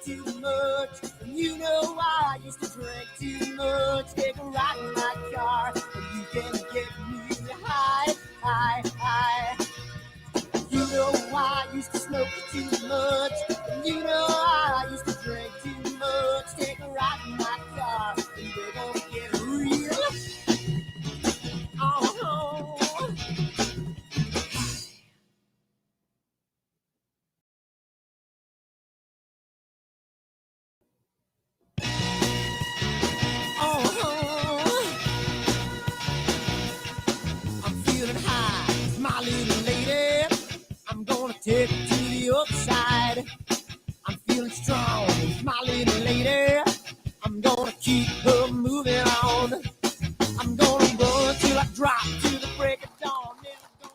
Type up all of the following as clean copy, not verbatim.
too much. And you know I used to drink too much. Take a ride in my car, and you can get me high, high, high. You know I used to smoke too much. And you know I used to drink too much. Take a ride in my car, and we're gonna get real. Oh, I'm feeling high, my little lady. I'm gonna take it to the other side. I'm feeling strong, my little lady. I'm gonna keep her moving on. I'm gonna run till I drop to the break of dawn. Then I'm gonna...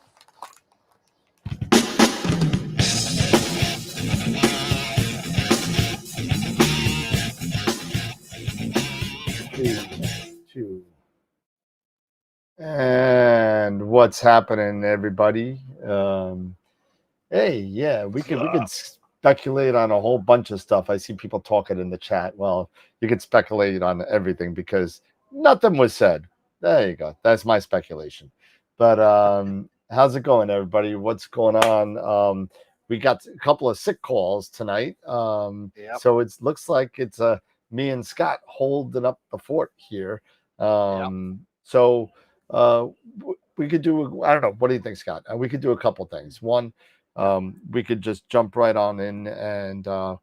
2. And what's happening, everybody? Hey, yeah, we could speculate on a whole bunch of stuff. I see people talking in the chat. Well, you could speculate on everything because nothing was said. There you go. That's my speculation. But how's it going, everybody? What's going on? We got a couple of sick calls tonight. So it looks like it's me and Scott holding up the fort here. So we could do, I don't know, what do you think, Scott? We could do a couple things. One, we could just jump right on in and I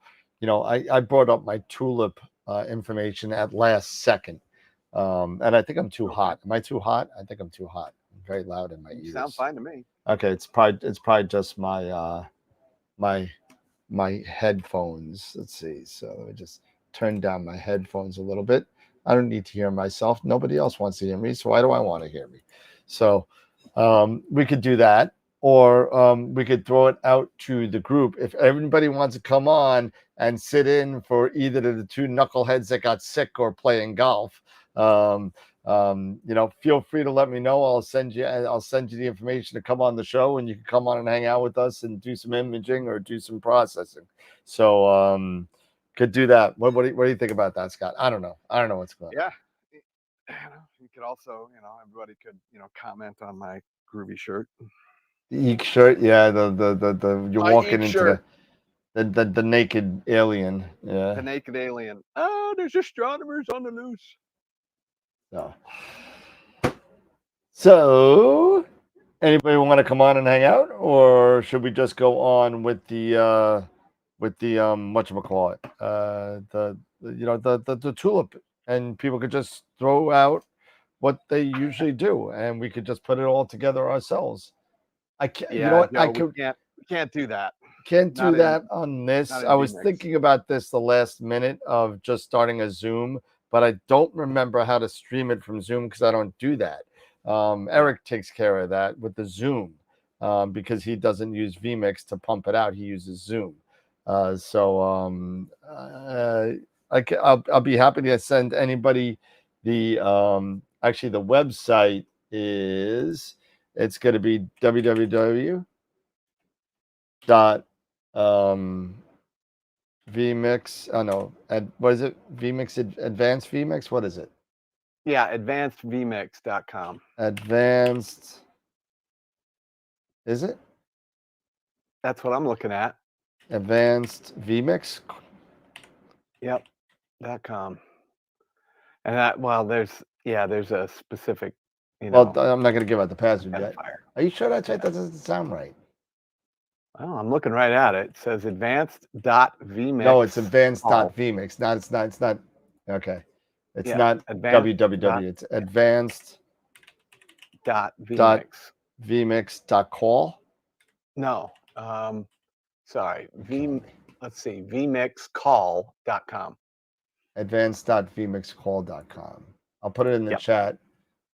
brought up my tulip information at last second, and I think I'm too hot. Am I too hot? I think I'm too hot. I'm very loud in my ears. Sound fine to me. Okay, it's probably just my my headphones. Let's see. So let me just turn down my headphones a little bit. I don't need to hear myself. Nobody else wants to hear me, so why do I want to hear me? So we could do that, or we could throw it out to the group. If everybody wants to come on and sit in for either of the two knuckleheads that got sick or playing golf, feel free to let me know. I'll send you the information to come on the show, and you can come on and hang out with us and do some imaging or do some processing. So could do that. What do you think about that, Scott? I don't know what's going on. Yeah, you could also, everybody could, comment on my groovy shirt. The Eek shirt, yeah. The you're my walking into shirt. the naked alien. Yeah. The naked alien. Oh, there's astronomers on the loose. So anybody want to come on and hang out, or should we just go on with the whatchamacallit? The tulip, and people could just throw out what they usually do, and we could just put it all together ourselves. I can't. Yeah, you know what? no, we can't do that. Can't do that on this. I was thinking about this the last minute of just starting a Zoom, but I don't remember how to stream it from Zoom because I don't do that. Eric takes care of that with the Zoom because he doesn't use vMix to pump it out. He uses Zoom. I'll be happy to send anybody the actually the website is, it's going to be www. vmix. Oh no, what is it? vMix advanced vMix. What is it? Yeah, advancedvmix.com. Advanced. Is it? That's what I'm looking at. Advanced vMix. Yep. .com. And that, well, there's a specific, Well, I'm not going to give out the password yet. Are you sure that's right? That doesn't sound right. Oh, I'm looking right at it. It says advanced.vmix. No, it's advanced.vmix. It's not. Okay. It's not www. It's advanced.vmix.call. No. Sorry. Let's see. vmixcall.com. Advanced.vmixcall.com. I'll put it in the chat.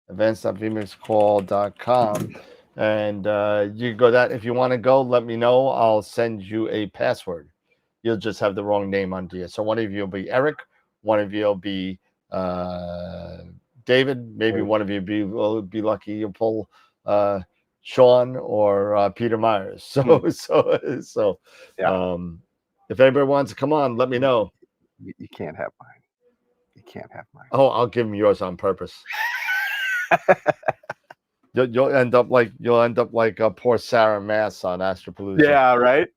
Advanced.vmixcall.com. And you go that. If you want to go, let me know. I'll send you a password. You'll just have the wrong name under you. So one of you will be Eric. One of you will be David. Maybe one of you will be lucky. You'll pull Sean or Peter Myers. So If anybody wants to come on, let me know. You can't have mine. You can't have mine. Oh, I'll give him yours on purpose. You'll end up like poor Sarah Mass on Astropalooza. Yeah, right.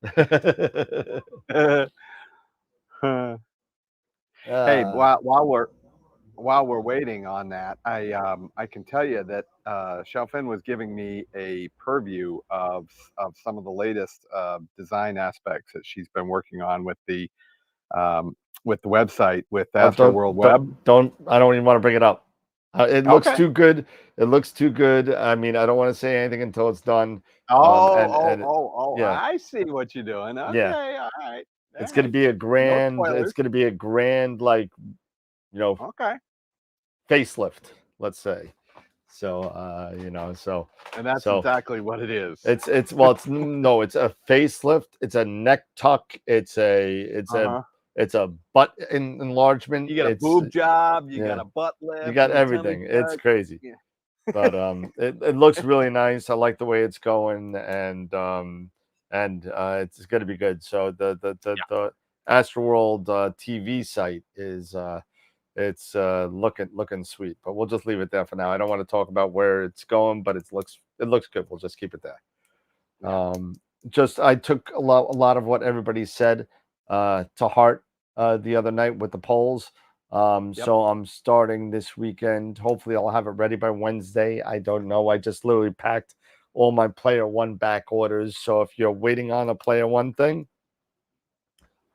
Hey, while we're waiting on that, I can tell you that Xiaofan was giving me a purview of some of the latest design aspects that she's been working on with the website with AstroWorld Web. I don't even want to bring it up. It looks Okay. too good. It looks too good. I mean, I don't want to say anything until it's done. Yeah. I see what you're doing. Okay, Yeah. all right. It's going to be a grand. It's going to be a grand, like, okay, facelift. Let's say. So, so. And that's exactly what it is. It's a facelift. It's a neck tuck. It's a butt enlargement. You got a boob job. You got a butt lift. You got everything. It's crazy. Yeah. But it looks really nice. I like the way it's going, and it's going to be good. So the AstroWorld TV site is it's looking sweet. But we'll just leave it there for now. I don't want to talk about where it's going, but it looks good. We'll just keep it there. I took a lot of what everybody said to heart the other night with the polls. So I'm starting this weekend. Hopefully I'll have it ready by Wednesday. I don't know. I just literally packed all my Player One back orders. So if you're waiting on a Player One thing,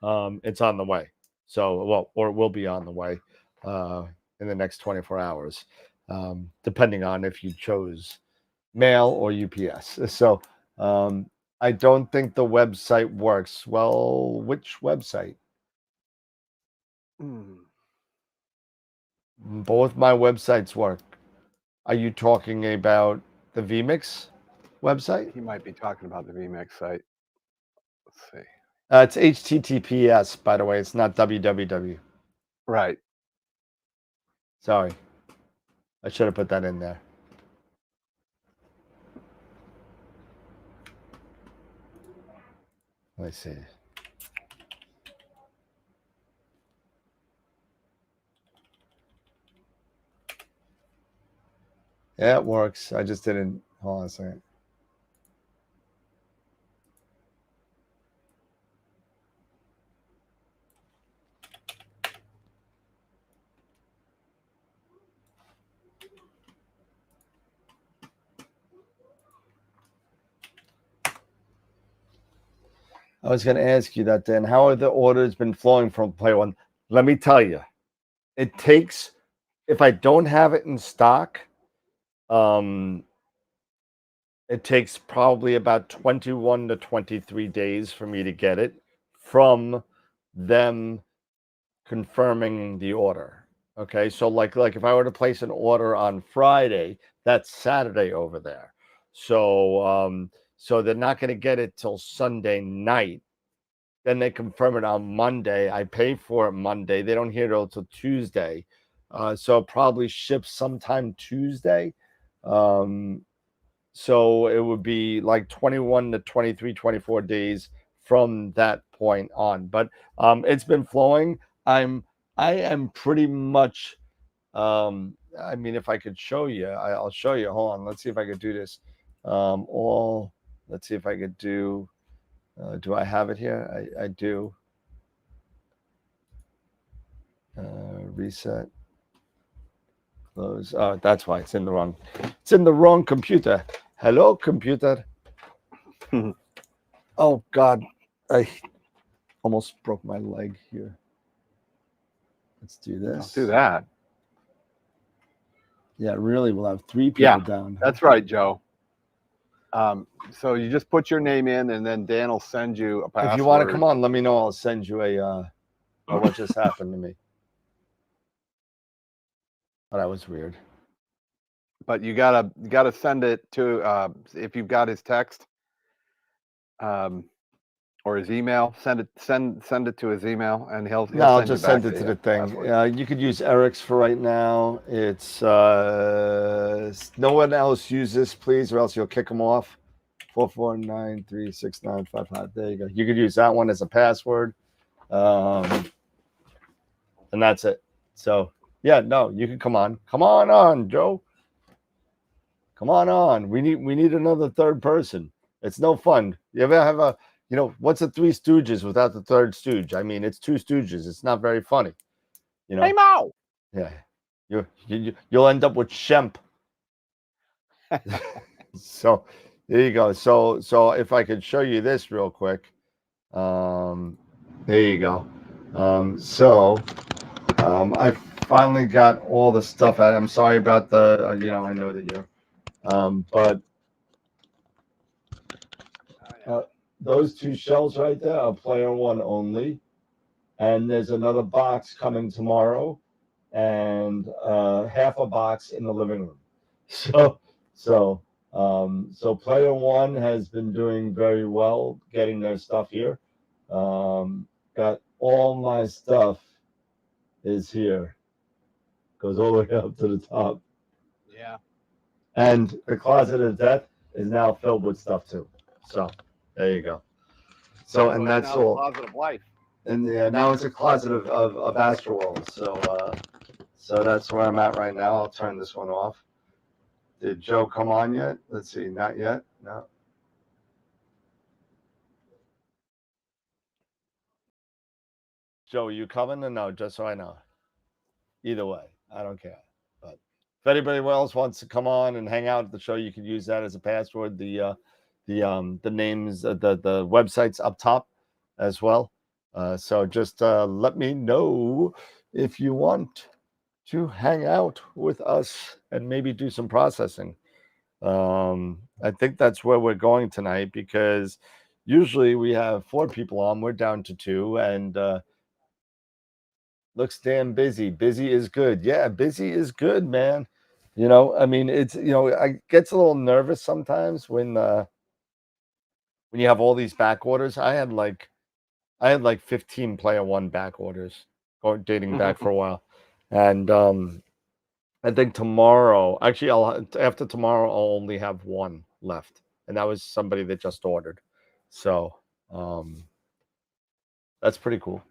it's on the way. So, or it will be on the way in the next 24 hours, depending on if you chose mail or UPS. So I don't think the website works. Well, which website? Both my websites work. Are you talking about the vMix website? He might be talking about the vMix site. Let's see. It's HTTPS, by the way. It's not www. Right. Sorry. I should have put that in there. Let's see. Yeah, it works. I just didn't. Hold on a second. I was going to ask you that then. How are the orders been flowing from Player One? Let me tell you, it takes, if I don't have it in stock, it takes probably about 21 to 23 days for me to get it from them confirming the order. Okay, so like if I were to place an order on Friday, that's Saturday over there. So so they're not going to get it till Sunday night. Then they confirm it on Monday. I pay for it Monday. They don't hear it till Tuesday. So it probably ships sometime Tuesday. So it would be like 21 to 23, 24 days from that point on. But it's been flowing. I am pretty much, I mean, if I could show you, I'll show you. Hold on. Let's see if I could do this. Let's see if I could do I have it here? I do. Reset. Close. Oh, that's why it's in the wrong computer. Hello, computer. Oh God, I almost broke my leg here. Let's do this. Don't do that. Yeah, really, we'll have 3 people down. That's right, Joe. So you just put your name in, and then Dan will send you a password. If you want to come on, let me know. I'll send you what just happened to me. Oh, that was weird. But you gotta send it to if you've got his text or his email. Send it to his email, and he'll I'll just send it to the thing. You could use Eric's for right now. It's no one else use this, please, or else you'll kick them off. 4493695. There you go. You could use that one as a password. And that's it. So yeah, no, you can come on, Joe. Come on. We need another third person. It's no fun. You ever have a, what's the Three Stooges without the third stooge? I mean, it's two stooges. It's not very funny. Hey, Mo. Yeah, you'll end up with Shemp. So there you go. So if I could show you this real quick, there you go. I finally got all the stuff out. I'm sorry about the, I know that you're, but those two shells right there are player one only, and there's another box coming tomorrow, and half a box in the living room. So player one has been doing very well getting their stuff here. Got all my stuff is here. Goes all the way up to the top. Yeah. And the closet of death is now filled with stuff too. So there you go. So and that's all. Closet of life. And now it's a closet of AstroWorld. So that's where I'm at right now. I'll turn this one off. Did Joe come on yet? Let's see. Not yet. No. Joe, are you coming or no? Just so I know. Either way, I don't care. But if anybody else wants to come on and hang out at the show, you can use that as a password. The names, the website's up top as well. So just let me know if you want to hang out with us and maybe do some processing. I think that's where we're going tonight, because usually we have 4 people on. We're down to 2, and looks damn busy. Busy is good. Yeah, busy is good, man. I mean, it's, I gets a little nervous sometimes when you have all these back orders. I had like 15 player one back orders dating back for a while. And I think tomorrow, actually, after tomorrow, I'll only have 1 left. And that was somebody that just ordered. So that's pretty cool.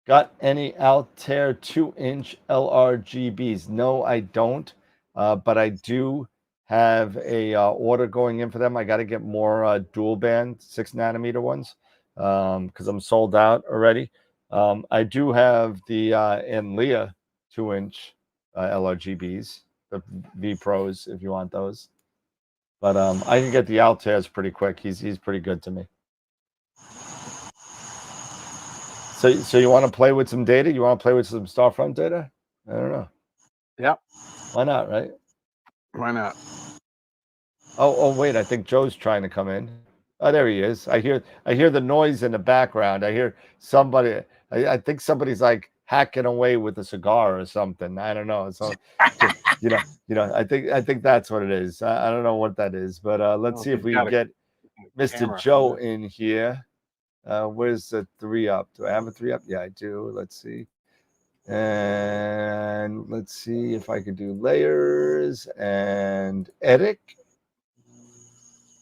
Got any Altair 2-inch LRGBs? No, I don't. But I do have a order going in for them. I got to get more dual band 6nm ones because I'm sold out already. I do have the Enlia 2-inch LRGBs, the V Pros, if you want those. But I can get the Altairs pretty quick. He's pretty good to me. So you want to play with some data? You want to play with some Starfront data? I don't know. Yep. Why not, right? Why not? Oh, wait, I think Joe's trying to come in. Oh, there he is. I hear the noise in the background. I hear somebody. I think somebody's like hacking away with a cigar or something. I don't know. So I think that's what it is. I don't know what that is, but let's see if we can get Mr. Joe in here. Where's the 3-up? Do I have a 3-up? Yeah, I do. Let's see. And let's see if I could do layers and Eric.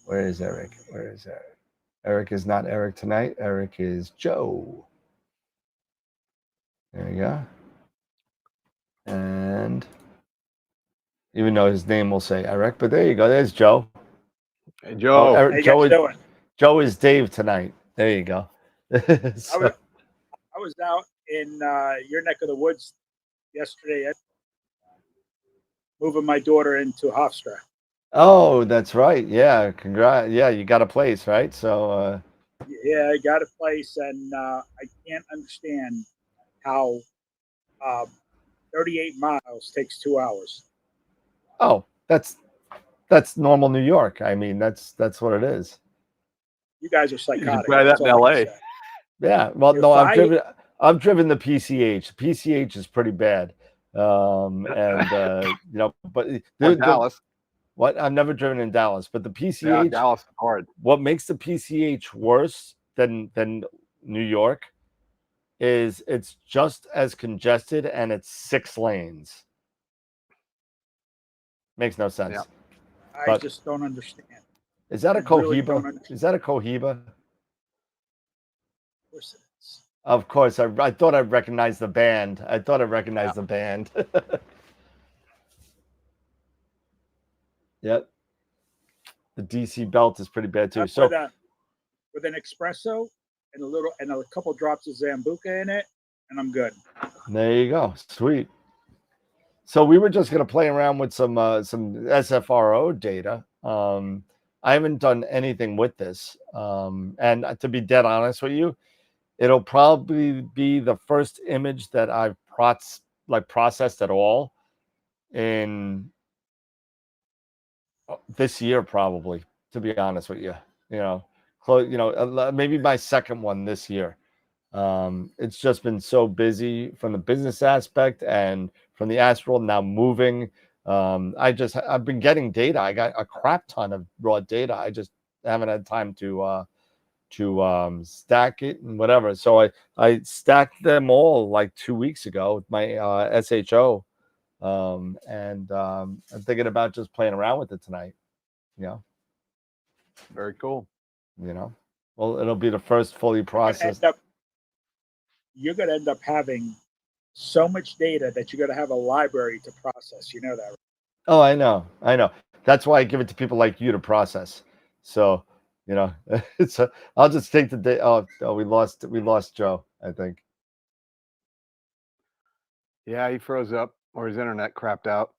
Where is Eric? Eric is not Eric tonight. Eric is Joe. There you go. And even though his name will say Eric, but there you go. There's Joe. Hey, Joe. Eric, Joe is Dave tonight. There you go. I was out in your neck of the woods yesterday, moving my daughter into Hofstra. Oh, that's right. Yeah, congrats. Yeah, you got a place, right? So yeah, I got a place, and I can't understand how 38 miles takes 2 hours. Oh, that's normal New York. I mean, that's what it is. You guys are psychotic. You try that in LA. Yeah. Well, no, I've driven the PCH. The PCH is pretty bad. But Dallas. What? I've never driven in Dallas, but the PCH. Yeah, Dallas is hard. What makes the PCH worse than New York is it's just as congested, and it's 6 lanes. Makes no sense. Yeah. I just don't understand. Is that a Cohiba? Is that a Cohiba? Of course it is. Of course, I thought I recognized the band. I thought I recognized the band. Yep. The DC belt is pretty bad too. That's So with an espresso and a couple drops of Zambuca in it, and I'm good. there you go. Sweet. So we were just going to play around with some SFRO data. I haven't done anything with this, and to be dead honest with you, it'll probably be the first image that I've processed at all in this year, probably. To be honest with you, maybe my second one this year. It's just been so busy from the business aspect and from the AstroWorld now moving. I've been getting data. I got a crap ton of raw data. I just haven't had time to stack it and whatever. So I stacked them all like 2 weeks ago with my SHO, and I'm thinking about just playing around with it tonight. Very cool. Well, it'll be the first fully processed. You're going to end up having so much data that you're going to have a library to process. You know that, right? Oh, I know. That's why I give it to people like you to process. So, I'll just take the day. Oh, we lost Joe, I think. Yeah, he froze up or his internet crapped out.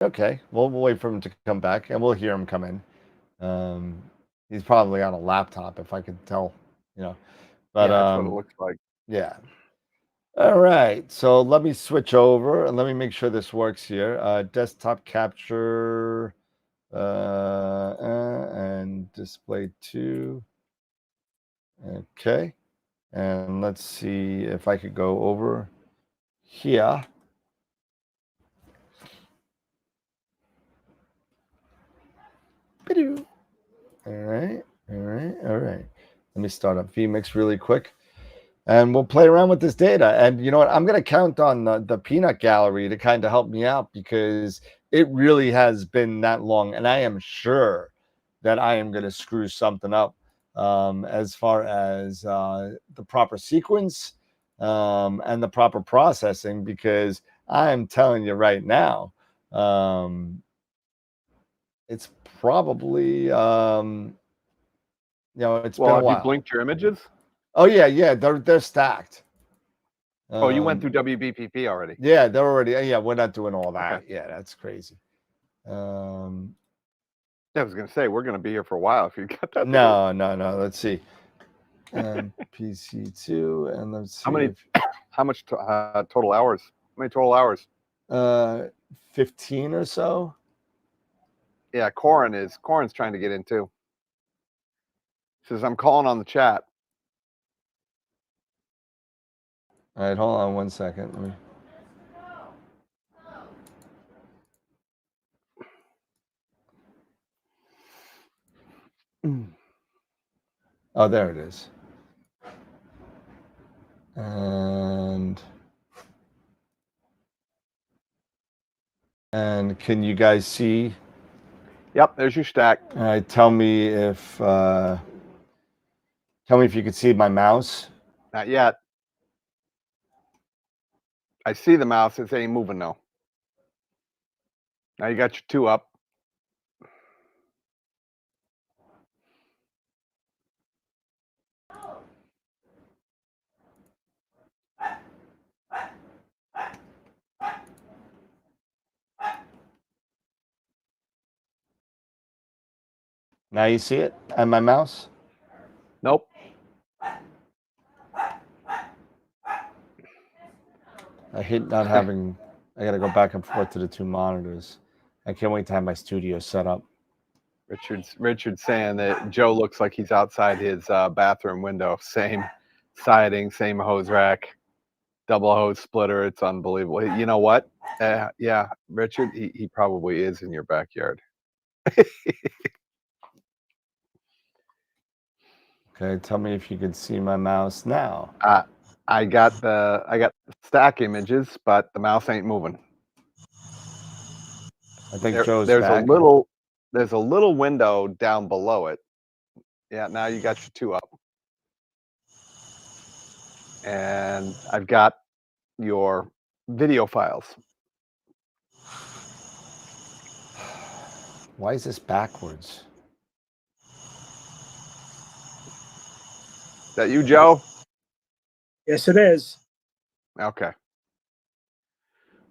Okay, we'll wait for him to come back, and we'll hear him come in. He's probably on a laptop, if I could tell. But that's what it looks like. Yeah. All right, so let me switch over and let me make sure this works here. Desktop capture and display 2. Okay, and let's see if I could go over here. All right. Let me start up vMix really quick, and we'll play around with this data. And you know what? I'm going to count on the peanut gallery to kind of help me out, because it really has been that long, and I am sure that I am going to screw something up as far as the proper sequence and the proper processing, because I'm telling you right now, it's probably it's been a while. Have you blinked your images? Oh yeah, they're stacked. You went through WBPP already? Yeah, they're already. Yeah, we're not doing all that. Okay. Yeah, that's crazy. I was going to say, we're going to be here for a while if you got that. No. Let's see. PC2, and let's see. How much total hours? How many total hours? 15 or so. Yeah, Corin's trying to get in too. Says, I'm calling on the chat. All right, hold on 1 second. Let me. Oh, there it is. And can you guys see? Yep, there's your stack. All right, tell me if you can see my mouse. Not yet. I see the mouse. It ain't moving though. Now you got your 2 up. Now you see it and my mouse? Nope. I hate not having. I got to go back and forth to the 2 monitors. I can't wait to have my studio set up. Richard's saying that Joe looks like he's outside his bathroom window. Same siding, same hose rack, double hose splitter. It's unbelievable. You know what? Yeah, Richard, he probably is in your backyard. Okay, tell me if you can see my mouse now. I got stack images, but the mouse ain't moving. I think Joe's there's back. a little there's a little window down below it. Yeah, now you got your 2 up. And I've got your video files. Why is this backwards? Is that you, Joe? Yes, it is. Okay.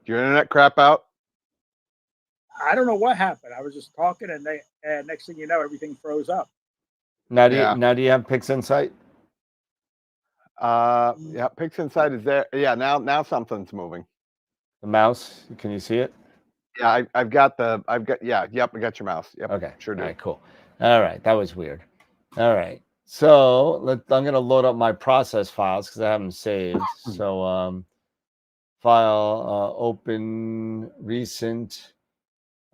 Your internet crap out? I don't know what happened. I was just talking, and next thing you know, everything froze up. Now do Yeah. you have PixInsight? Yeah, PixInsight is there. Yeah, now something's moving. The mouse, can you see it? Yeah, I got yep, I got your mouse. Yep. Okay. Sure do. All right, cool. All right, that was weird. All right. So I'm gonna load up my process files because I have them saved. So file open recent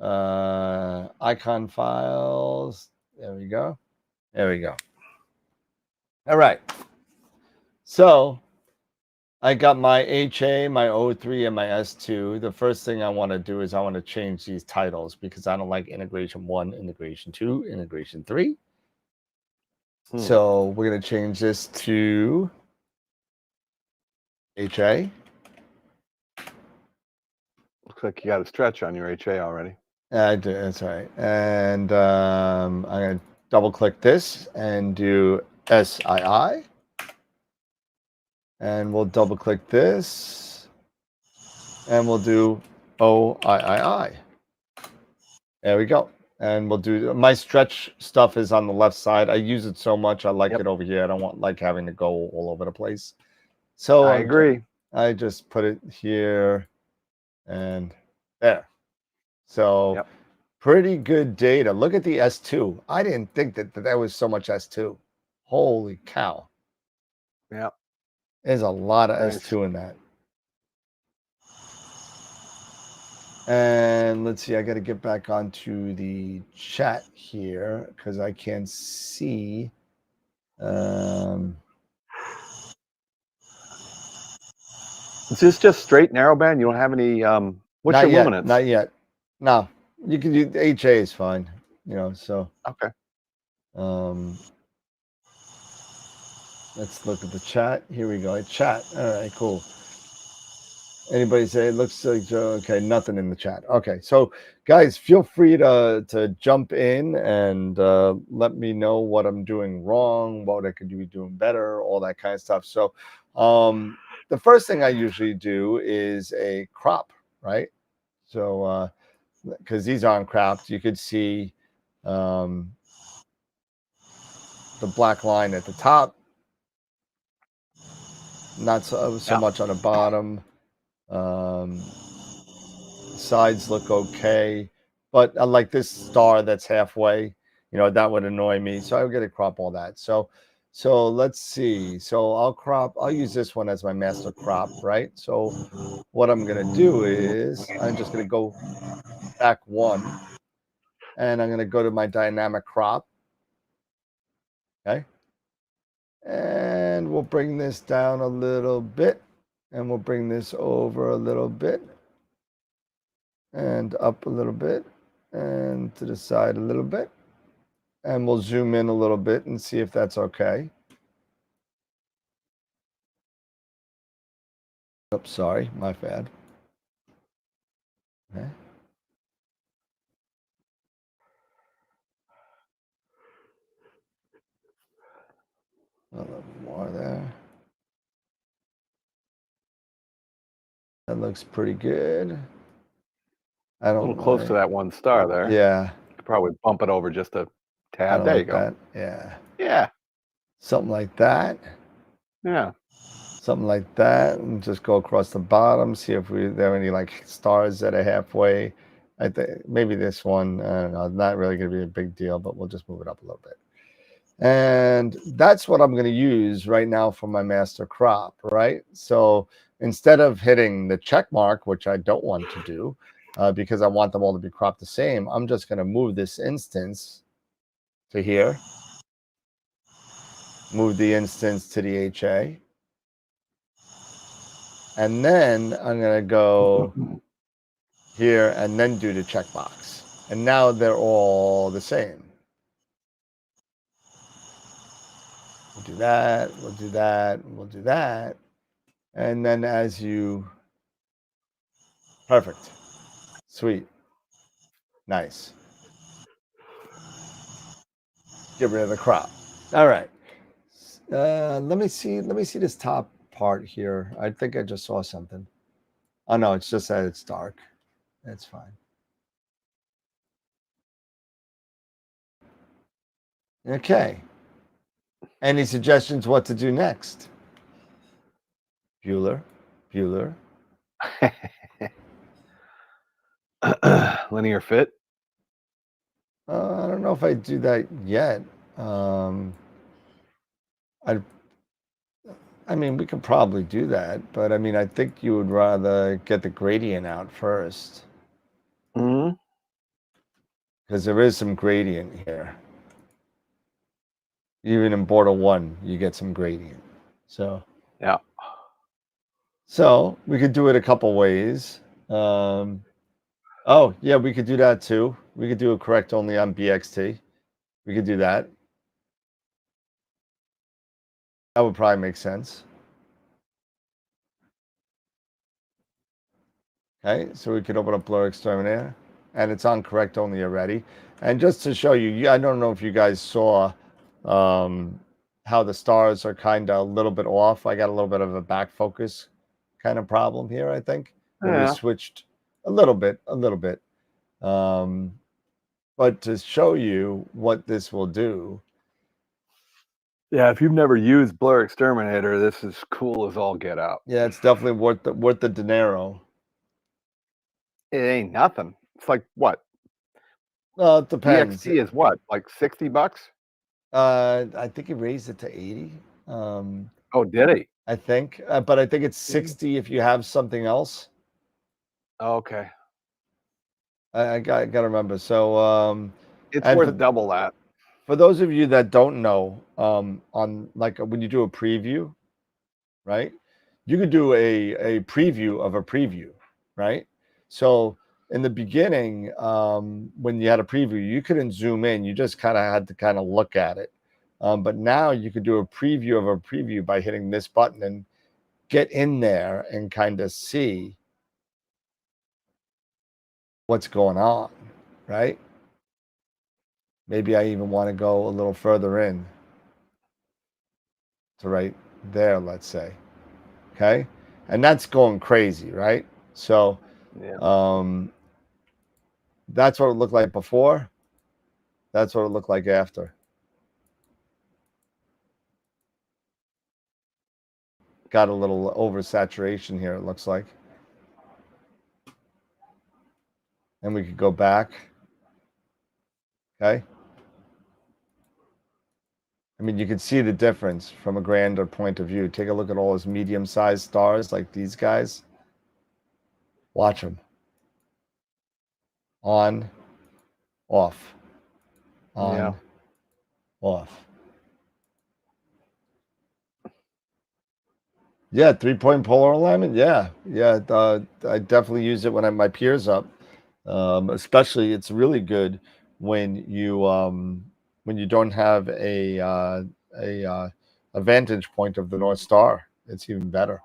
icon files. There we go. There we go. All right. So I got my HA, my O3, and my S2. The first thing I want to do is I want to change these titles because I don't like integration 1, integration 2, integration 3. So we're going to change this to HA. Looks like you got a stretch on your HA already. I do, that's right. And I'm going to double click this and do SII. And we'll double click this and we'll do OIII. There we go. And we'll do my stretch stuff is on the left side. I use it so much. I like it over here. I don't want like having to go all over the place. So I agree. I just put it here and there. So pretty good data. Look at the S2. I didn't think that there was so much S2. Holy cow. Yeah. There's a lot of S2 in that. And let's see, I got to get back onto the chat here because I can't see. Is this just straight narrowband? You don't have any what's your luminance? Not yet. No. You can do HA is fine, you know, so okay. Let's look at the chat. Here we go. Chat. All right, cool. Anybody say it looks like okay, nothing in the chat. Okay, so guys, feel free to jump in and let me know what I'm doing wrong, what I could be doing better, all that kind of stuff. So the first thing I usually do is a crop, right? So because these aren't cropped, you could see the black line at the top, not so much on the bottom. Sides look okay, but I like this star that's halfway, you know, that would annoy me. So I'll get to crop all that. So let's see. So I'll use this one as my master crop, right? So what I'm going to do is I'm just going to go back one and I'm going to go to my dynamic crop. Okay. And we'll bring this down a little bit and we'll bring this over a little bit. And up a little bit and to the side a little bit. And we'll zoom in a little bit and see if that's okay. Oops, sorry, my bad. Okay. A little more there. That looks pretty good. I don't a little close to that one star there. Yeah. You could probably bump it over just a tad. There you go. That. Yeah. Yeah. Something like that. Yeah. Something like that. And just go across the bottom, see if there are any like stars that are halfway. I think maybe this one, I don't know, not really going to be a big deal, but we'll just move it up a little bit. And that's what I'm going to use right now for my master crop, right? So instead of hitting the check mark, which I don't want to do, because I want them all to be cropped the same, I'm just going to move this instance to here. Move the instance to the HA. And then I'm going to go here and then do the checkbox. And now they're all the same. We'll do that, we'll do that, we'll do that. And then as you, perfect, sweet, nice. Get rid of the crop. All right. Let me see this top part here. I think I just saw something. Oh no, it's just that it's dark. That's fine. Okay. Any suggestions what to do next? Bueller. Linear fit. I don't know if I do that yet. I mean, we could probably do that, but I mean, I think you would rather get the gradient out first. Mm-hmm. Because there is some gradient here. Even in border 1, you get some gradient. So yeah. So we could do it a couple ways. Oh yeah, we could do that too. We could do a correct only on BXT. We could do that. That would probably make sense. Okay, so we could open up Blur Exterminator, and it's on correct only already. And just to show you, I don't know if you guys saw how the stars are kind of a little bit off. I got a little bit of a back focus kind of problem here, I think. When we switched a little bit. But to show you what this will do. Yeah, if you've never used Blur Exterminator, this is cool as all get out. Yeah, it's definitely worth the dinero. It ain't nothing. It's like what? Well, it depends. BXT is what, like $60? I think he raised it to 80. Oh, did he? I think, but I think it's 60 if you have something else. Okay. I got to remember. So it's worth double that. For those of you that don't know, on like when you do a preview, right? You could do a preview of a preview, right? So in the beginning, when you had a preview, you couldn't zoom in. You just kind of had to kind of look at it. But now you could do a preview of a preview by hitting this button and get in there and kind of see what's going on, right? Maybe I even want to go a little further in to right there, let's say. Okay. And that's going crazy, right? So that's what it looked like before. That's what it looked like after. Got a little oversaturation here, it looks like. And we could go back. Okay. I mean, you can see the difference from a grander point of view. Take a look at all those medium-sized stars like these guys. Watch them. On, off. On, off. Yeah, 3-point polar alignment. Yeah. I definitely use it when I have my peers up. Especially, it's really good when you don't have a vantage point of the North Star. It's even better.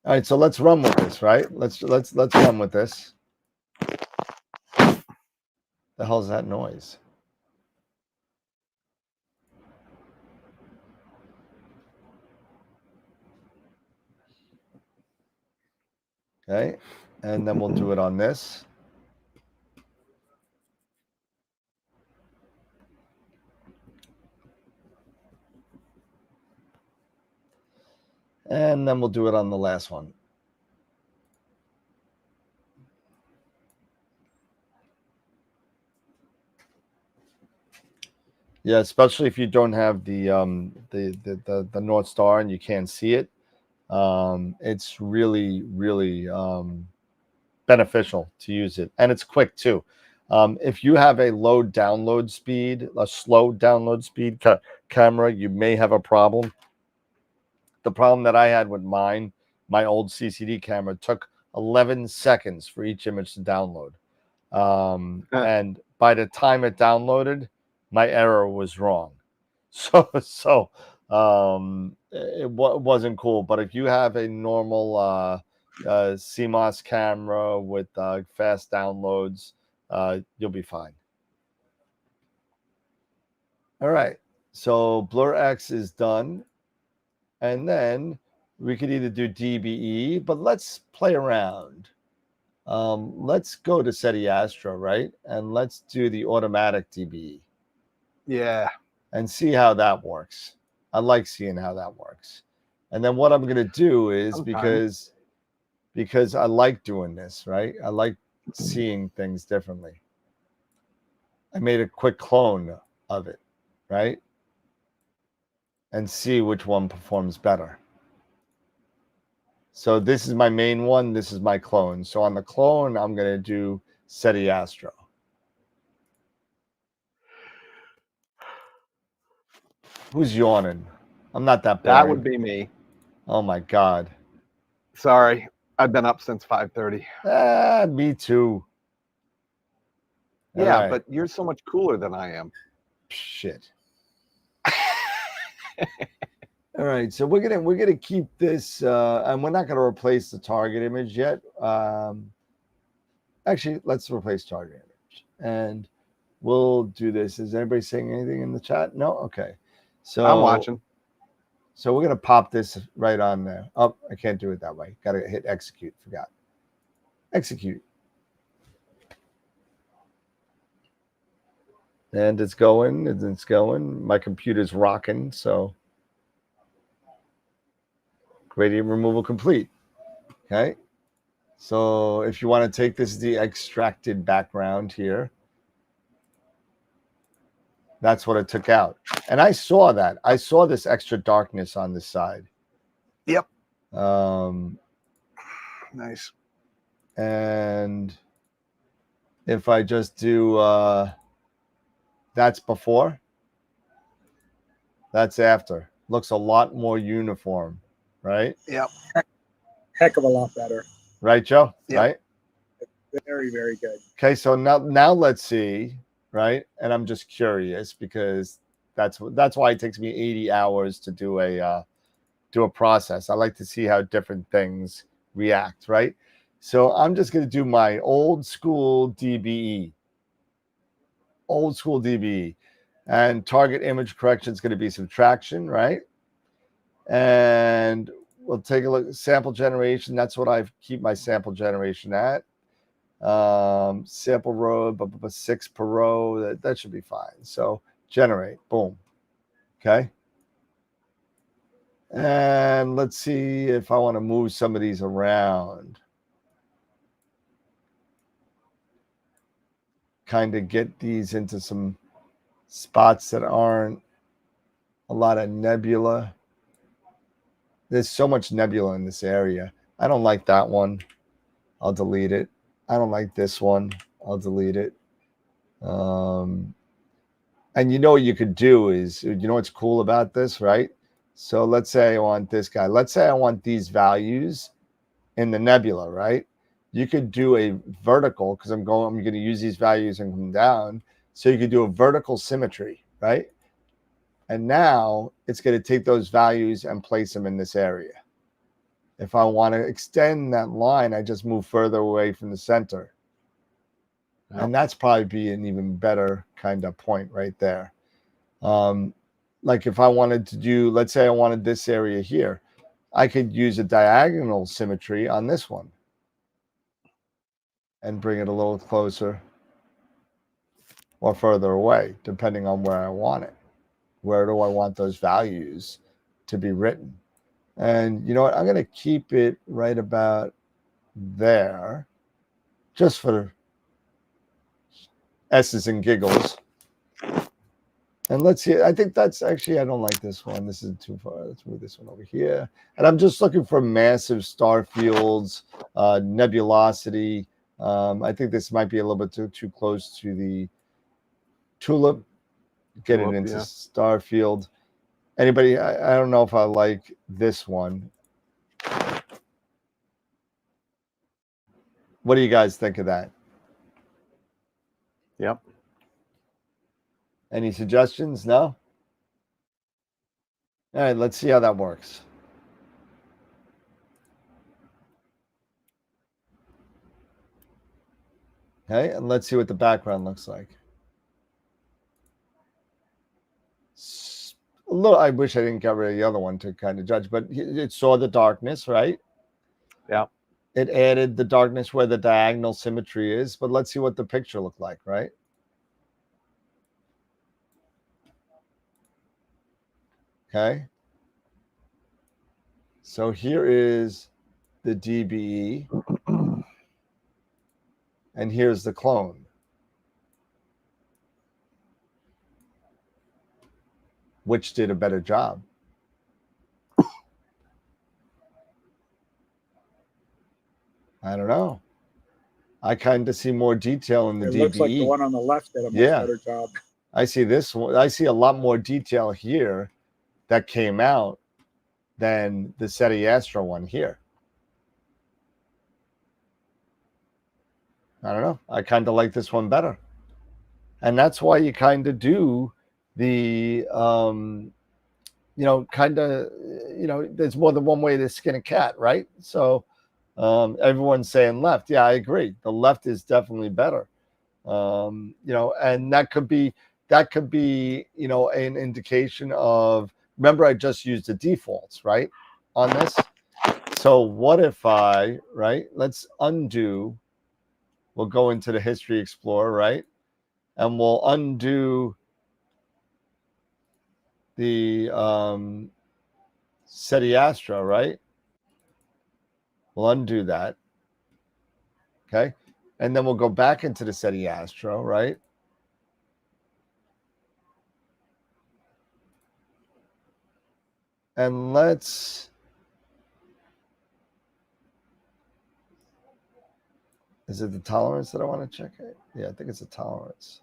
All right, so let's run with this, right? Let's run with this. The hell's that noise? Okay, and then we'll do it on this. And then we'll do it on the last one. Yeah, especially if you don't have the North Star and you can't see it. It's really beneficial to use it, and it's quick too. If you have a low download speed, a slow download speed camera, you may have a problem. The problem that I had with my old CCD camera took 11 seconds for each image to download. And by the time it downloaded, my error was wrong. So it wasn't cool. But if you have a normal CMOS camera with fast downloads, you'll be fine. All right, so Blur X is done, and then we could either do DBE, but let's play around. Let's go to SETI Astro, right? And let's do the automatic DBE. Yeah. And see how that works. I like seeing how that works. And then what I'm going to do is, because I like doing this, right? I like seeing things differently. I made a quick clone of it, right? And see which one performs better. So this is my main one. This is my clone. So on the clone, I'm going to do SETI Astro. Who's yawning? I'm not that boring. That would be me. Oh my God. Sorry. I've been up since 5:30. Me too. Yeah, right. But you're so much cooler than I am. Shit. All right, so we're gonna keep this, and we're not gonna replace the target image yet. Actually, let's replace target image, and we'll do this. Is anybody saying anything in the chat? No. Okay. So I'm watching. So we're gonna pop this right on there. Oh, I can't do it that way. Got to hit execute. Forgot. Execute. And it's going. It's going. My computer's rocking. So. Gradient removal complete. Okay. So if you want to take this, the extracted background here, that's what it took out. And I saw that. I saw this extra darkness on this side. Yep. Nice. And if I just do, that's before, that's after. Looks a lot more uniform. Right? Yep. Heck of a lot better. Right, Joe? Yep. Right? Very, very good. Okay, so now let's see, right? And I'm just curious because that's why it takes me 80 hours to do a process. I like to see how different things react, right? So I'm just going to do my old school DBE. Old school DBE. And target image correction is going to be subtraction, right? And we'll take a look at sample generation. That's what I keep my sample generation at. Sample row, 6 per row. That should be fine. So generate, boom. Okay. And let's see if I want to move some of these around. Kind of get these into some spots that aren't a lot of nebula. There's so much nebula in this area. I don't like that one. I'll delete it. I don't like this one. I'll delete it. And you know what you could do is, you know what's cool about this, right? So let's say I want this guy. Let's say I want these values in the nebula, right? You could do a vertical, because I'm going to use these values and come down. So you could do a vertical symmetry, right? And now it's going to take those values and place them in this area. If I want to extend that line, I just move further away from the center. Yep. And that's probably be an even better kind of point right there. Like if I wanted to do, let's say I wanted this area here, I could use a diagonal symmetry on this one and bring it a little closer or further away, depending on where I want it. Where do I want those values to be written? And you know what? I'm going to keep it right about there, just for S's and giggles. And let's see. I think that's actually, I don't like this one. This is too far. Let's move this one over here. And I'm just looking for massive star fields, nebulosity. I think this might be a little bit too close to the tulip. Get it into star field. Anybody? I don't know if I like this one. What do you guys think of that? Yep. Any suggestions? No? All right, let's see how that works. Okay, and let's see what the background looks like. A little, I wish I didn't get rid of the other one to kind of judge, but it saw the darkness, right? Yeah. It added the darkness where the diagonal symmetry is, but let's see what the picture looked like, right? Okay. So here is the DBE, and here's the clone. Which did a better job? I don't know. I kind of see more detail in the DBE. It looks like the one on the left did a much better job. I see this one. I see a lot more detail here that came out than the SETI Astro one here. I don't know. I kind of like this one better. And that's why you kind of do the, kind of, there's more than one way to skin a cat, right? So everyone's saying left. Yeah, I agree. The left is definitely better. And that could be, an indication of, remember, I just used the defaults, right, on this. So what if let's undo, we'll go into the History Explorer, right? And we'll undo the SETI Astro, right? We'll undo that. Okay. And then we'll go back into the SETI Astro, right? And let's, is it the tolerance that I want to check it? Yeah, I think it's a tolerance.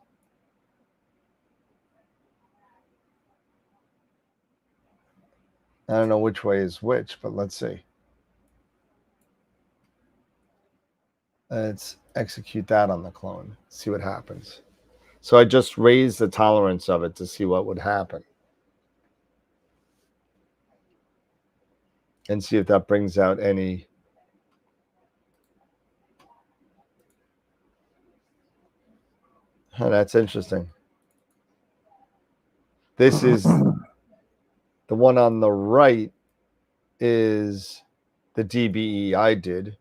I don't know which way is which, but let's see. Let's execute that on the clone, see what happens. So I just raised the tolerance of it to see what would happen. And see if that brings out any. Oh, that's interesting. This is the one on the right is the DBE I did,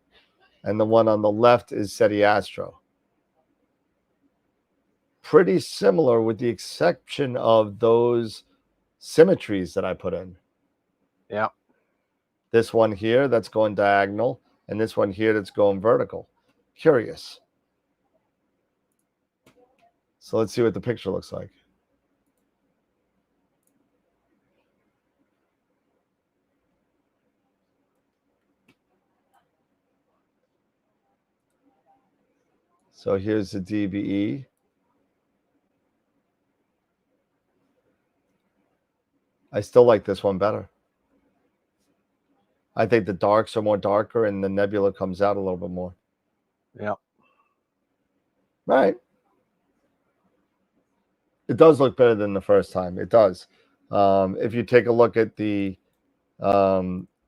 and the one on the left is SETI Astro. Pretty similar with the exception of those symmetries that I put in. Yeah. This one here that's going diagonal, and this one here that's going vertical. Curious. So let's see what the picture looks like. So here's the DBE. I still like this one better. I think the darks are more darker and the nebula comes out a little bit more. Yeah. Right. It does look better than the first time. It does. If you take a look at the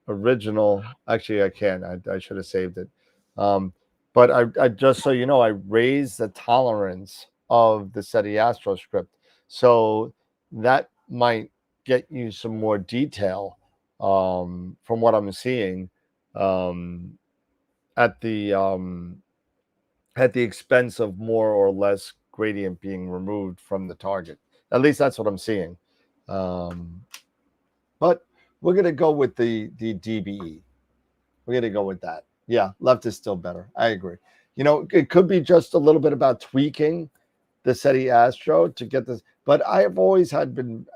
original, actually I can. I should have saved it. But I just so you know, I raised the tolerance of the SETI Astro script. So that might get you some more detail from what I'm seeing at the expense of more or less gradient being removed from the target. At least that's what I'm seeing. But we're going to go with the DBE. We're going to go with that. Yeah, left is still better. I agree. It could be just a little bit about tweaking the SETI Astro to get this. But I've always been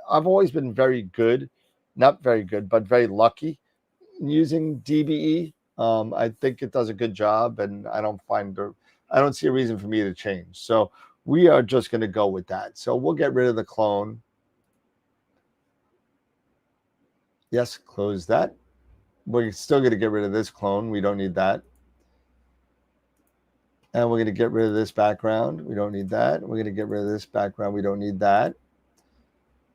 very good, not very good, but very lucky in using DBE. I think it does a good job, and I don't see a reason for me to change. So we are just going to go with that. So we'll get rid of the clone. Yes, close that. We're still going to get rid of this clone. We don't need that. And we're going to get rid of this background. We don't need that. We're going to get rid of this background. We don't need that.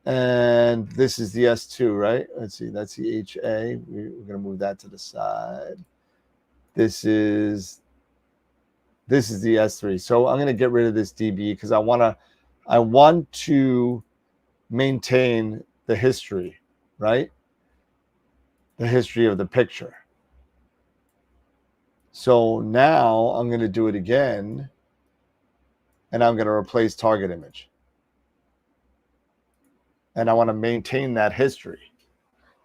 And this is the S2, right? Let's see. That's the HA. We're going to move that to the side. This is the S3. So I'm going to get rid of this DB because I want to maintain the history, right? The history of the picture. So now I'm going to do it again, and I'm going to replace target image. And I want to maintain that history.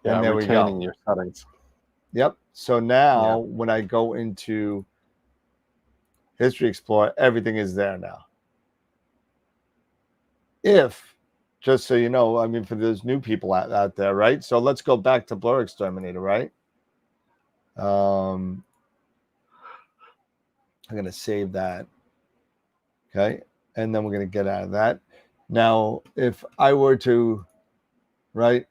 Yeah, and there we go. retaining your settings. Yep. So now when I go into History Explorer, everything is there now. Just so you know, I mean, for those new people out there, right? So let's go back to Blur Exterminator, right? I'm going to save that. Okay. And then we're going to get out of that. Now, if I were to, right?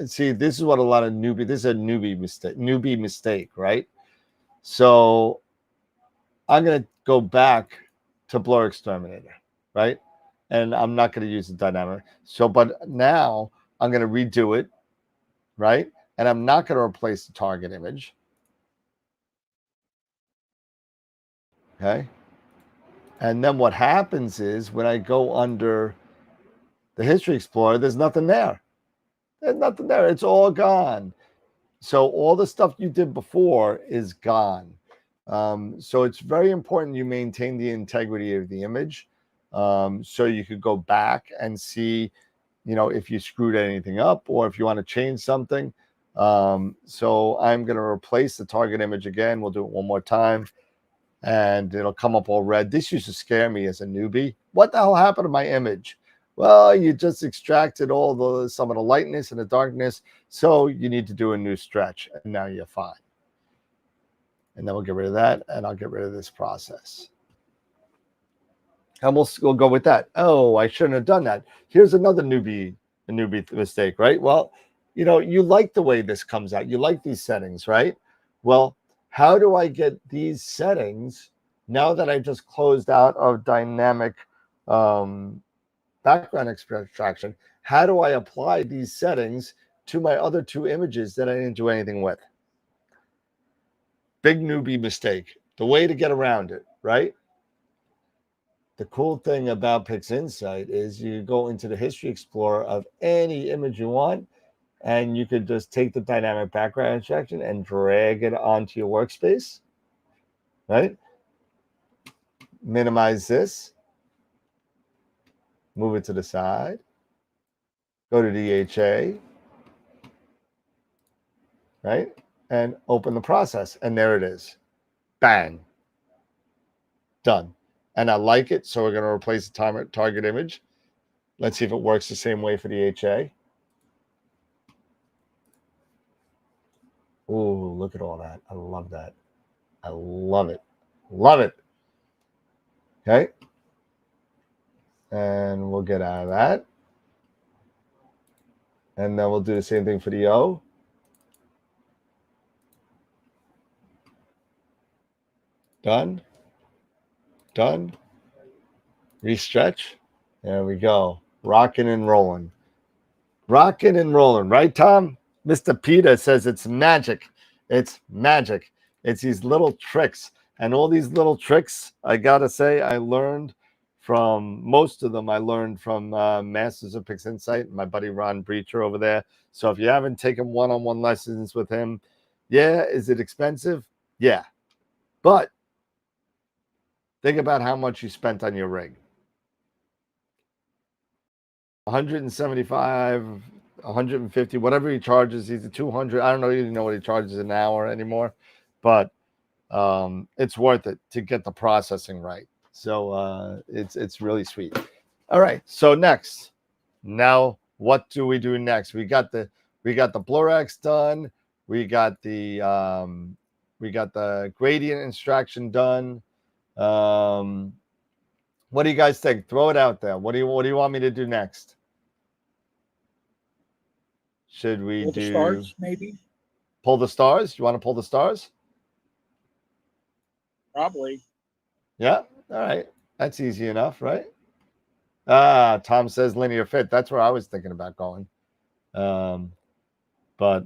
See, this is what a lot of this is a newbie mistake, right? So I'm going to go back to Blur Exterminator, right? And I'm not going to use the dynamic. So, but now I'm going to redo it, right? And I'm not going to replace the target image. Okay. And then what happens is when I go under the History Explorer, there's nothing there. There's nothing there. It's all gone. So all the stuff you did before is gone. So it's very important you maintain the integrity of the image. So you could go back and see, if you screwed anything up or if you want to change something. So I'm going to replace the target image again. We'll do it one more time. And it'll come up all red. This used to scare me as a newbie. What the hell happened to my image? Well, you just extracted some of the lightness and the darkness. So you need to do a new stretch. And now you're fine. And then we'll get rid of that. And I'll get rid of this process. And we'll go with that. Oh, I shouldn't have done that. Here's another newbie mistake, right? Well, you like the way this comes out. You like these settings, right? Well, how do I get these settings now that I just closed out of dynamic background extraction? How do I apply these settings to my other two images that I didn't do anything with? Big newbie mistake. The way to get around it, right? The cool thing about PixInsight is you go into the History Explorer of any image you want, and you could just take the dynamic background extraction and drag it onto your workspace, right? Minimize this. Move it to the side. Go to DHA, right? And open the process. And there it is. Bang. Done. And I like it, so we're going to replace the target image. Let's see if it works the same way for the HA. Ooh, look at all that. I love that. I love it. Love it. Okay. And we'll get out of that. And then we'll do the same thing for the O. Done. Done. Restretch. There we go. Rocking and rolling. Rocking and rolling. Right, Tom? Mr. Peter says it's magic. It's magic. It's these little tricks. And all these little tricks, I got to say, I learned from most of them. I learned from Masters of PixInsight, my buddy Ron Breacher over there. So if you haven't taken one-on-one lessons with him, yeah, is it expensive? Yeah. But think about how much you spent on your rig. 175, 150, whatever he charges. He's a 200. I don't even know what he charges an hour anymore, but it's worth it to get the processing right. So it's really sweet. All right. So now what do we do next? We got the BlurX done. We got the gradient extraction done. What do you guys think? Throw it out there. What do you want me to do next? Should we pull the stars, maybe? Pull the stars? You want to pull the stars? Probably. Yeah. All right. That's easy enough, right? Ah, Tom says linear fit. That's where I was thinking about going. But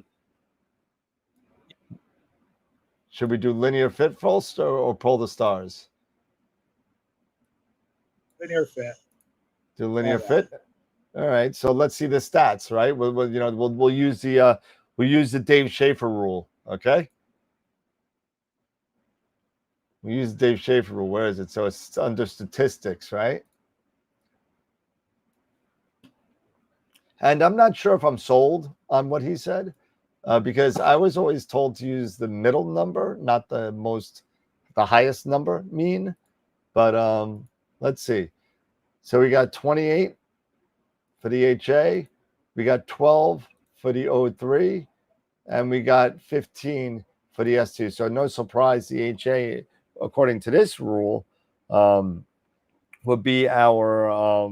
should we do linear fit first or pull the stars? Linear fit. Do linear All right. fit. All right. So let's see the stats, right? We'll use the Dave Schaefer rule. Okay. We use the Dave Schaefer rule. Where is it? So it's under statistics, right? And I'm not sure if I'm sold on what he said, because I was always told to use the middle number, not the highest number mean. But let's see. So we got 28 for the HA, we got 12 for the O3, and we got 15 for the S2. So no surprise, the HA, according to this rule, would be our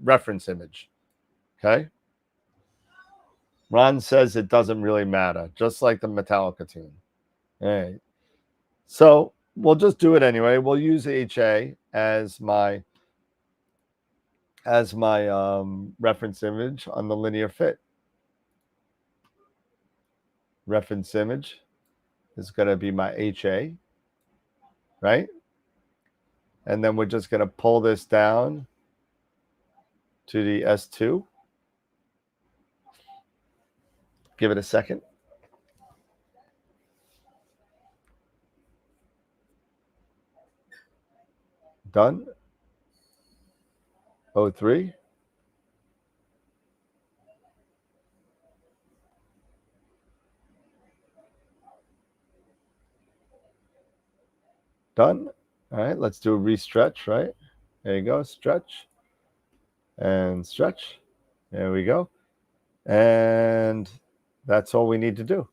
reference image. Okay. Ron says it doesn't really matter, just like the Metallica team. All right. So we'll just do it anyway. We'll use HA as my reference image on the linear fit. Reference image is going to be my HA, right? And then we're just going to pull this down to the S2. Give it a second. Done. O3. Done. All right, let's do a restretch, right? There you go, stretch and stretch. There we go. And that's all we need to do.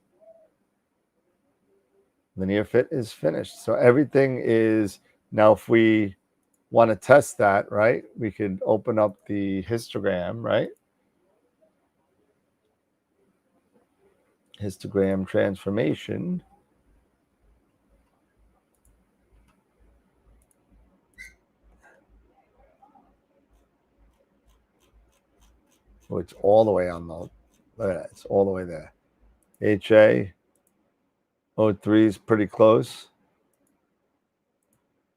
Linear fit is finished. So everything is, now if we want to test that, right, we could open up the histogram, right? Histogram transformation. Oh, it's all the way on the, look at that, it's all the way there. HA, O3 is pretty close.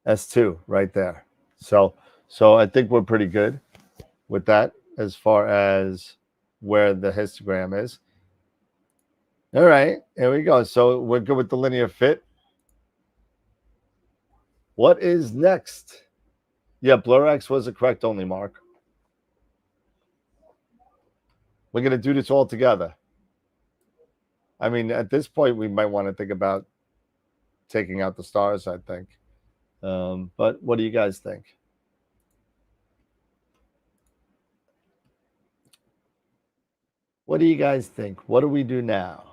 S2 right there. So I think we're pretty good with that as far as where the histogram is. All right, here we go. So we're good with the linear fit. What is next? Yeah, BlurX was a correct only mark. We're going to do this all together. I mean, at this point, we might want to think about taking out the stars, I think. But what do you guys think? What do you guys think? What do we do now?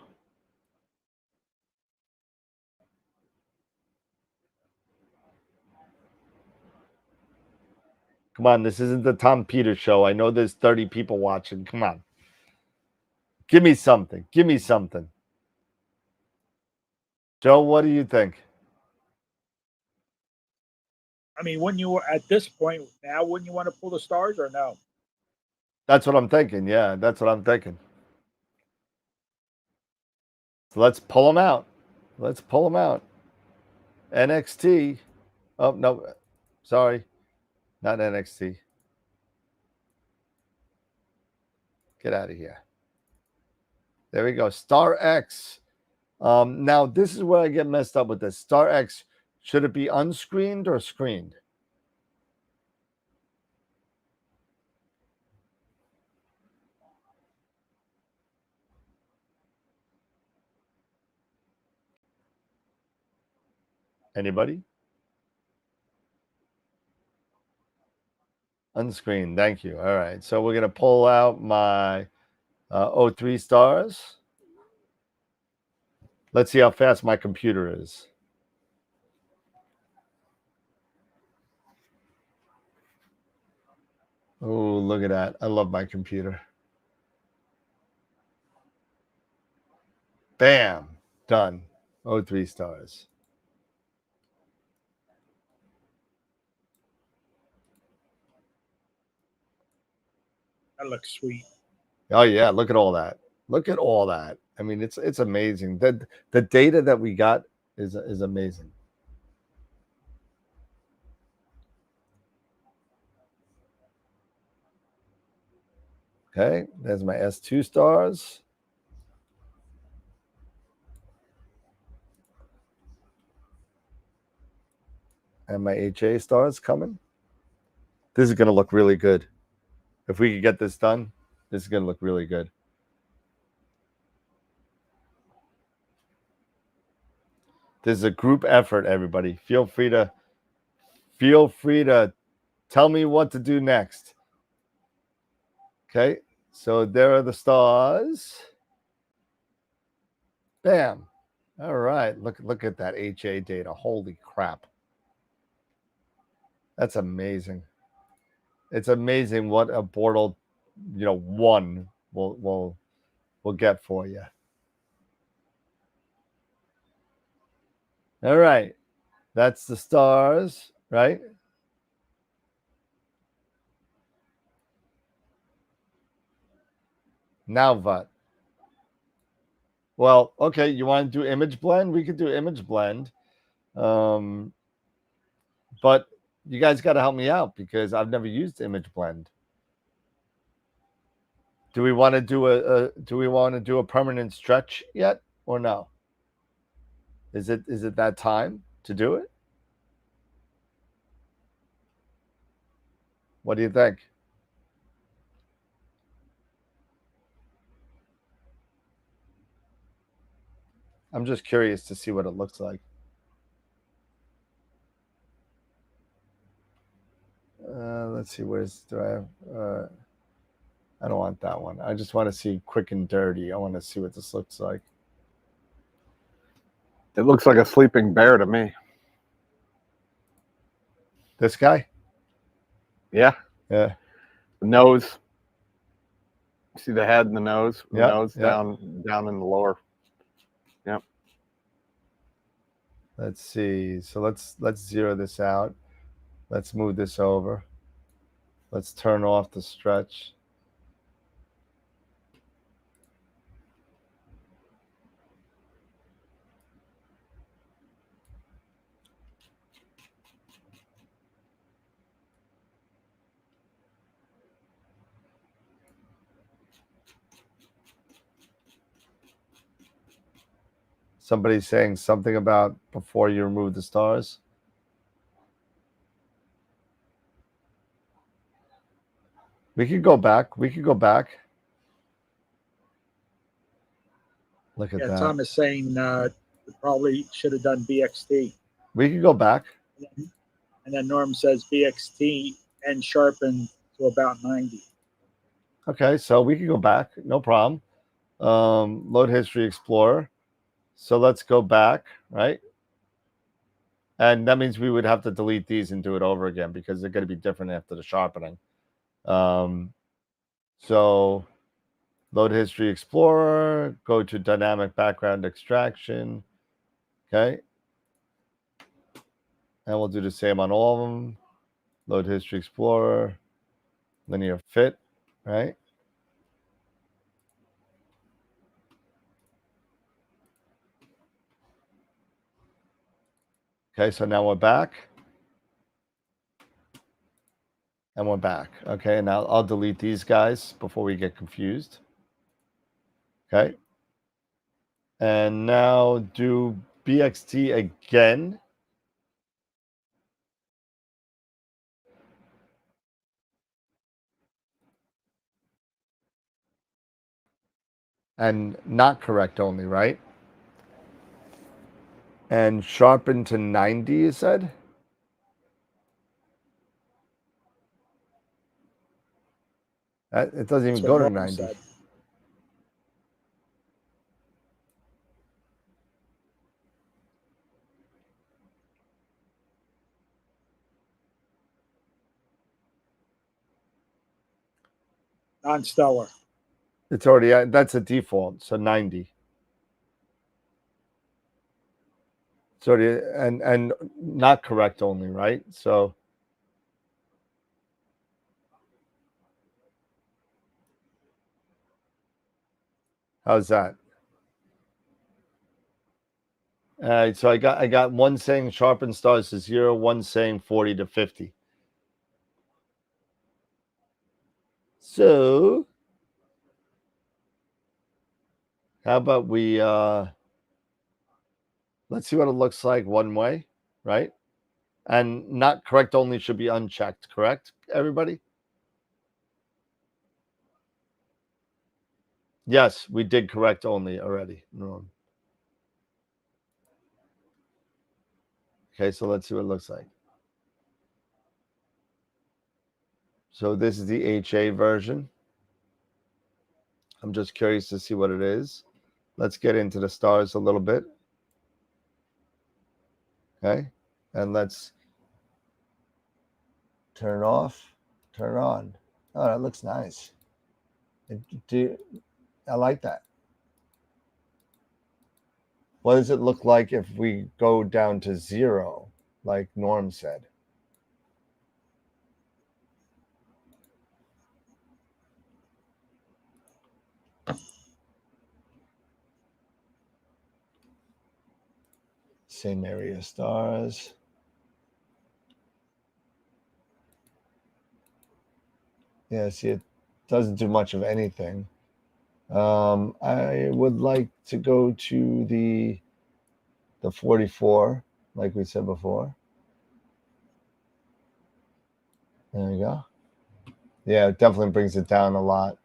Come on, this isn't the Tom Peters show. I know there's 30 people watching. Come on. Give me something. Give me something. Joe, what do you think? I mean, wouldn't you at this point now? Wouldn't you want to pull the stars or no? That's what I'm thinking. Yeah, that's what I'm thinking. So let's pull them out. Let's pull them out. NXT. Oh, no. Sorry. Not NXT. Get out of here. There we go. Star X. Now, this is where I get messed up with this. Star X, should it be unscreened or screened? Anybody? Unscreened. Thank you. All right. So we're going to pull out my O3 stars. Let's see how fast my computer is. Oh, look at that. I love my computer. Bam. Done. O3 stars. That looks sweet. Oh yeah, look at all that. Look at all that. I mean, it's amazing. The data that we got is amazing. Okay, there's my S2 stars. And my HA stars coming. This is going to look really good. If we could get this done, this is going to look really good. This is a group effort, everybody. Feel free to tell me what to do next. Okay, so there are the stars. Bam. All right, look at that HA data. Holy crap. That's amazing. It's amazing what a Bortle, one will get for you. All right. That's the stars, right? Now what? Well, okay, you want to do image blend? We could do image blend. But you guys got to help me out because I've never used image blend. Do we want to do a permanent stretch yet or no? Is it that time to do it? What do you think? I'm just curious to see what it looks like. Let's see. I don't want that one. I just want to see quick and dirty. I want to see what this looks like. It looks like a sleeping bear to me. This guy? Yeah. Yeah. The nose. See the head and the nose? The yep, nose yep. down in the lower. Yep. Let's see. So let's zero this out. Let's move this over. Let's turn off the stretch. Somebody's saying something about before you remove the stars. We could go back. We could go back. Look at that. Tom is saying probably should have done BXT. We could go back. And then Norm says BXT and sharpen to about 90. Okay, so we could go back. No problem. Load History Explorer. So let's go back, right? And that means we would have to delete these and do it over again because they're going to be different after the sharpening. So Load History Explorer, go to Dynamic Background Extraction. Okay. And we'll do the same on all of them. Load History Explorer, Linear Fit, right? Okay, so now we're back. And we're back. Okay, now I'll delete these guys before we get confused. Okay. And now do BXT again. And not correct only, right? And sharpen to 90, you said? It doesn't even go to 90. Said. Non-stellar. It's already, that's a default, so 90. It's already, and not correct only, right? So How's that? All right, so I got one saying sharpen stars to 0, one saying 40 to 50. So how about we let's see what it looks like one way, right? And not correct only should be unchecked, correct, everybody? Yes, we did correct only already. No. Okay, so let's see what it looks like. So this is the HA version. I'm just curious to see what it is. Let's get into the stars a little bit. Okay, and let's turn off, turn on. Oh, that looks nice. I like that. What does it look like if we go down to 0, like Norm said? Same area stars. Yeah, see, it doesn't do much of anything. I would like to go to the 44, like we said before. There we go. Yeah, it definitely brings it down a lot.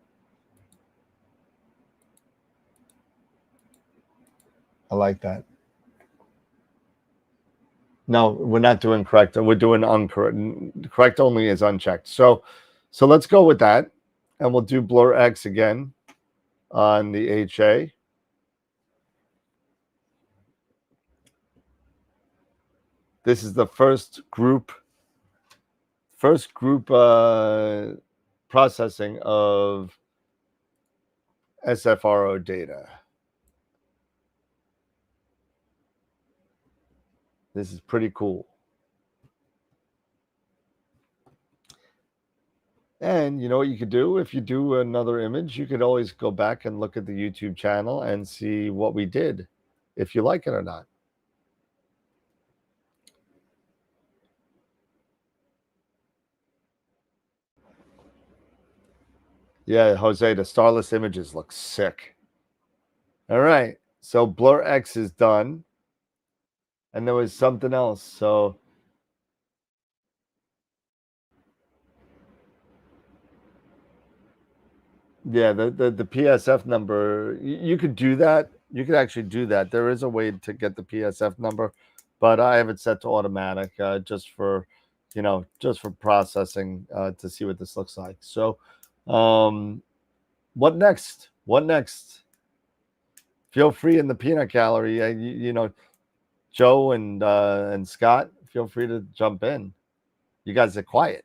I like that. No, we're not doing correct. We're doing uncorrect. Correct only is unchecked. So let's go with that, and we'll do blur X again on the HA. This is the first group processing of SFRO data. This is pretty cool. And you know what you could do? If you do another image, you could always go back and look at the YouTube channel and see what we did, if you like it or not. Yeah, Jose, the starless images look sick. All right, so blur X is done. And there was something else. So yeah, the PSF number, you could do that. You could actually do that. There is a way to get the PSF number, but I have it set to automatic just for, just for processing to see what this looks like. So what next? What next? Feel free in the peanut gallery. Joe and Scott, feel free to jump in. You guys are quiet.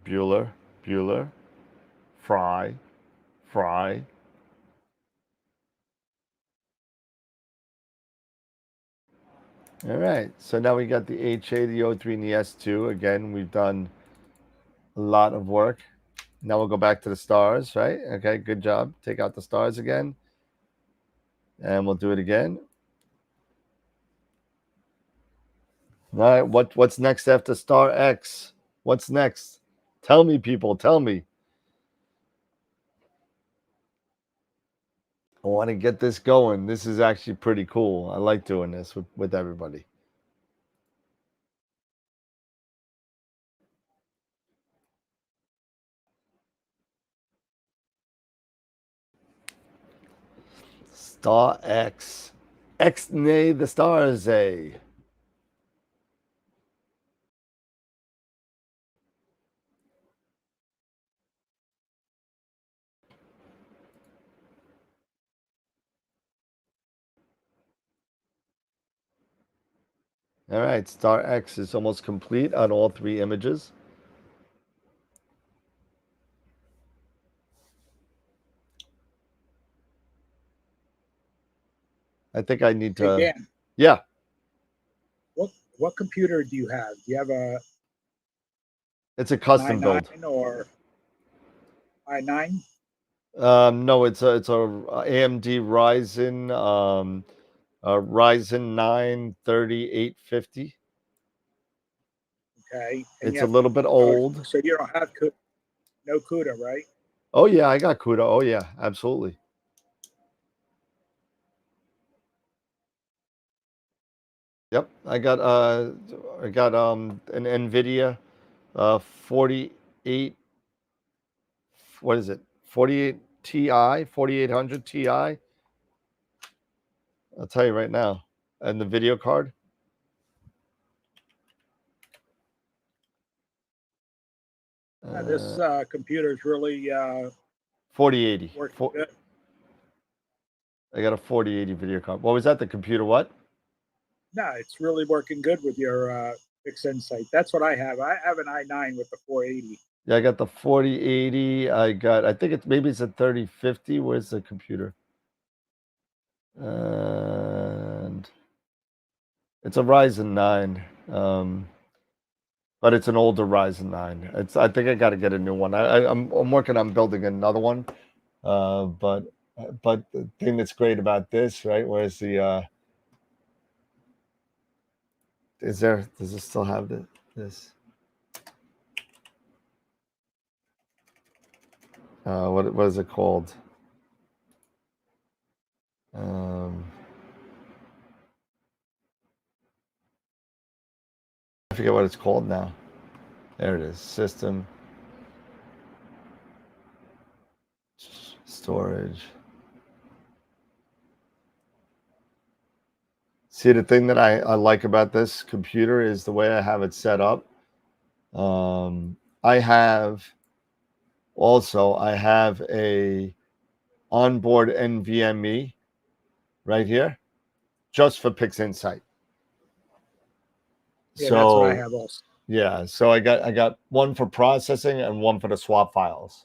Bueller, Fry. All right, so now we got the HA, the O3, and the S2. Again, we've done a lot of work. Now we'll go back to the stars, right? Okay, good job. Take out the stars again. And we'll do it again. All right, what's next after star X? What's next? Tell me, people, tell me. I want to get this going. This is actually pretty cool. I like doing this with everybody. Star X. X nay the stars a. All right, star X is almost complete on all 3 images. I think I need to. Hey, Dan, Yeah. what computer do you have? Do you have a It's a custom build. i9 or i9? No, it's a AMD Ryzen Ryzen 9 3850. Okay. And It's you a have, little bit old. so you don't have no CUDA, right? Oh yeah, I got CUDA. Oh yeah, absolutely. Yep, I got an NVIDIA 48, what is it? 48 Ti, 4800 Ti. I'll tell you right now. And the video card. This computer is really 4080. working good. I got a 4080 video card. What was that? The computer what? No, it's really working good with your Fix Insight. That's what I have. I have an i9 with the 480. Yeah, I got the 4080. I think it's a 3050. Where's the computer? And it's a Ryzen 9. But it's an older Ryzen 9. I think I got to get a new one. I'm working on building another one. But the thing that's great about this, right? Where's the does it still have this? What is it called? I forget what it's called now. There it is. System storage. See, the thing that I like about this computer is the way I have it set up. I have a onboard NVMe right here just for Pix Insight. Yeah, that's what I have also. Yeah, so I got one for processing and one for the swap files.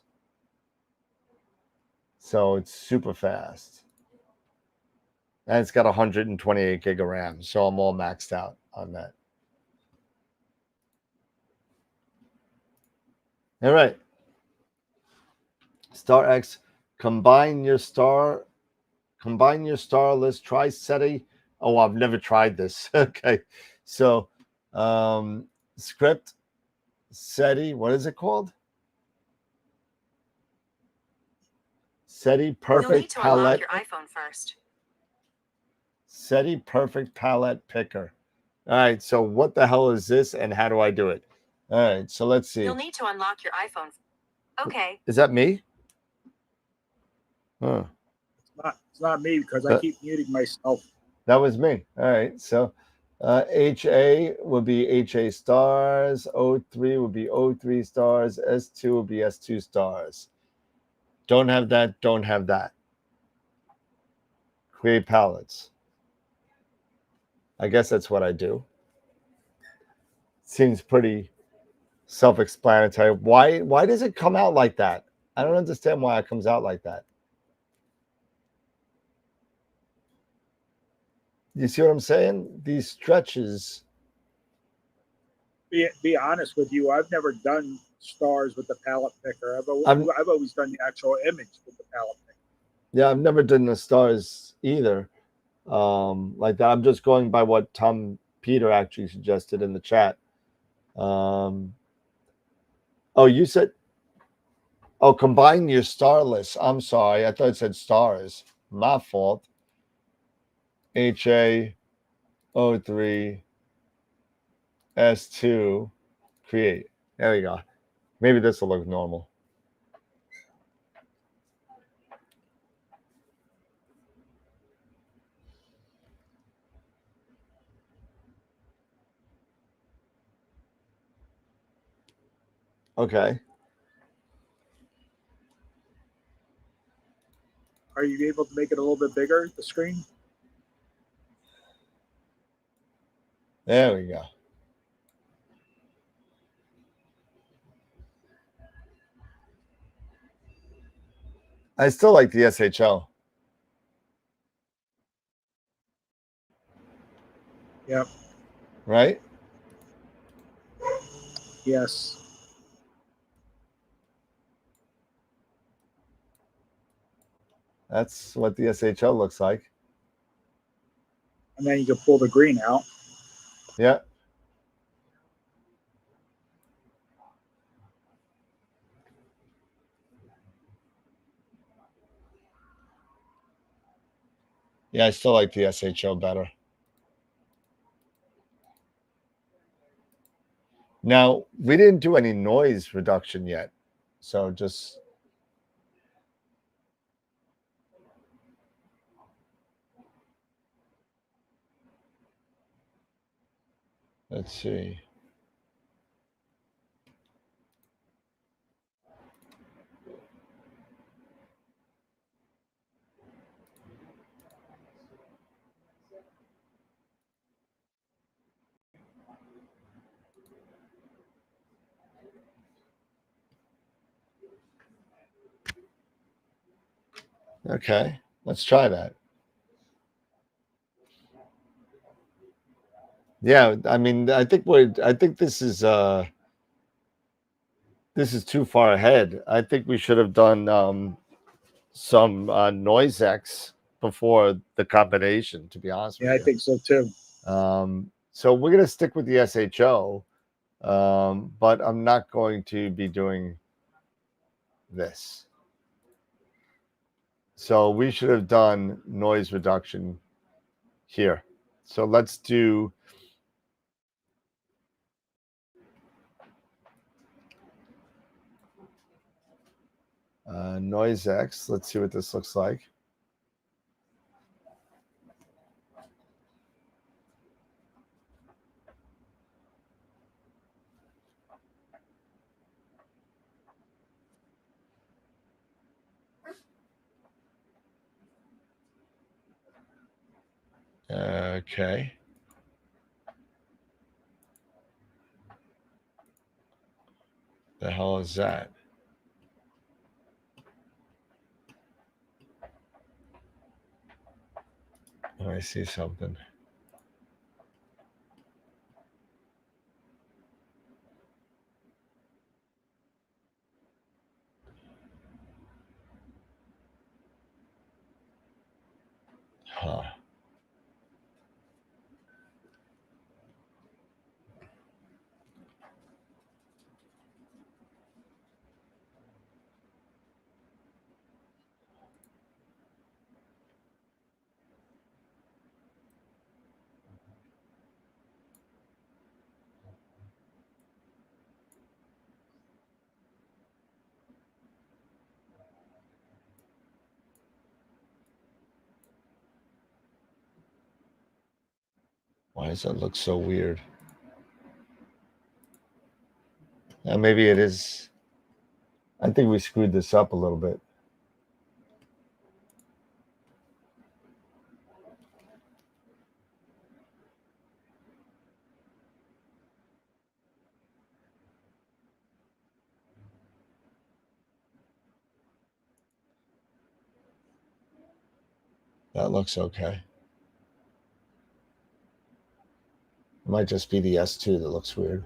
So it's super fast. And it's got 128 gig of RAM, so I'm all maxed out on that. All right. Star X, combine your star list, try SETI. Oh, I've never tried this. Okay. So script SETI, what is it called? SETI Perfect You'll need to Palette. unlock your iPhone first. SETI Perfect Palette Picker. All right, so what the hell is this and how do I do it? All right, so let's see. You'll need to unlock your iPhone. Okay. Is that me? Huh. It's not me because I keep muting myself. That was me. All right, so HA would be HA stars, O3 would be O3 stars, S2 would be S2 stars. Don't have that, don't have that. Create palettes. I guess that's what I do. Seems pretty self-explanatory. Why does it come out like that? I don't understand why it comes out like that. You see what I'm saying? These stretches. Be honest with you, I've never done stars with the palette picker. I've always done the actual image with the palette picker. Yeah, I've never done the stars either. Like that. I'm just going by what Tom Peter actually suggested in the chat. Oh, you said, oh, combine your star list. I'm sorry. I thought it said stars. My fault. HA, O3, S2, create. There we go. Maybe this will look normal. Okay. Are you able to make it a little bit bigger, the screen? There we go. I still like the SHL. Yep. Right? Yes. That's what the SHO looks like. And then you can pull the green out. Yeah. Yeah, I still like the SHO better. Now, we didn't do any noise reduction yet. So just let's see. Okay, let's try that. Yeah, I mean, I think this is too far ahead. I think we should have done some noise X before the combination, to be honest with Yeah, you. I think so too. So we're gonna stick with the SHO, but I'm not going to be doing this. So we should have done noise reduction here. So let's do noise X. Let's see what this looks like. Okay. The hell is that? Oh, I see something. Huh. Why does that look so weird? Maybe it is. I think we screwed this up a little bit. That looks okay. It might just be the S2 that looks weird.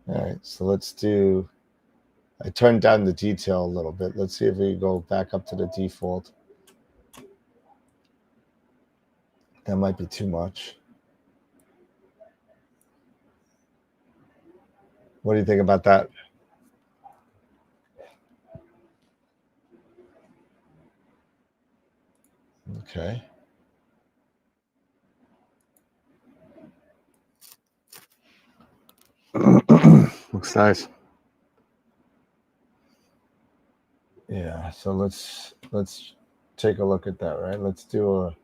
All right, so let's do. I turned down the detail a little bit. Let's see if we go back up to the default. That might be too much. What do you think about that? Okay. Looks nice. Yeah, so let's take a look at that, right? Let's do a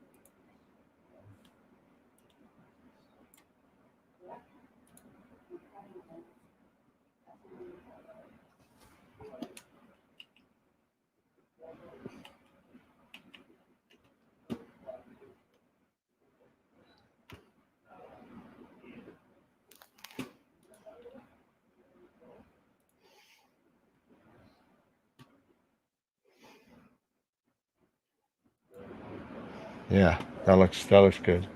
yeah, that looks good.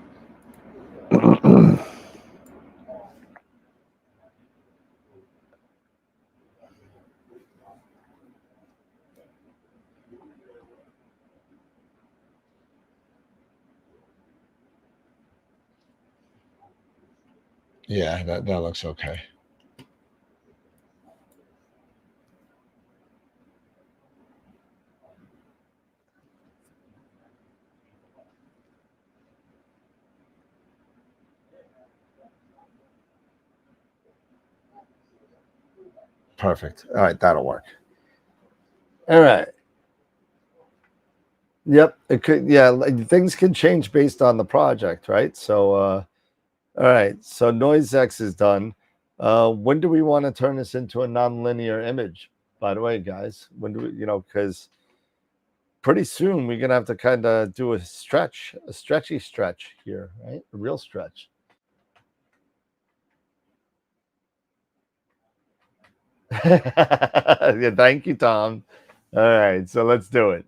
Yeah, that looks okay. Perfect. All right, that'll work. All right. Yep, it could. Yeah, things can change based on the project, right? So, all right. So NoiseX is done. When do we want to turn this into a nonlinear image? By the way, guys, when do we? Because pretty soon we're gonna have to kind of do a stretchy stretch here, right? A real stretch. Yeah, thank you, Tom. All right, so let's do it.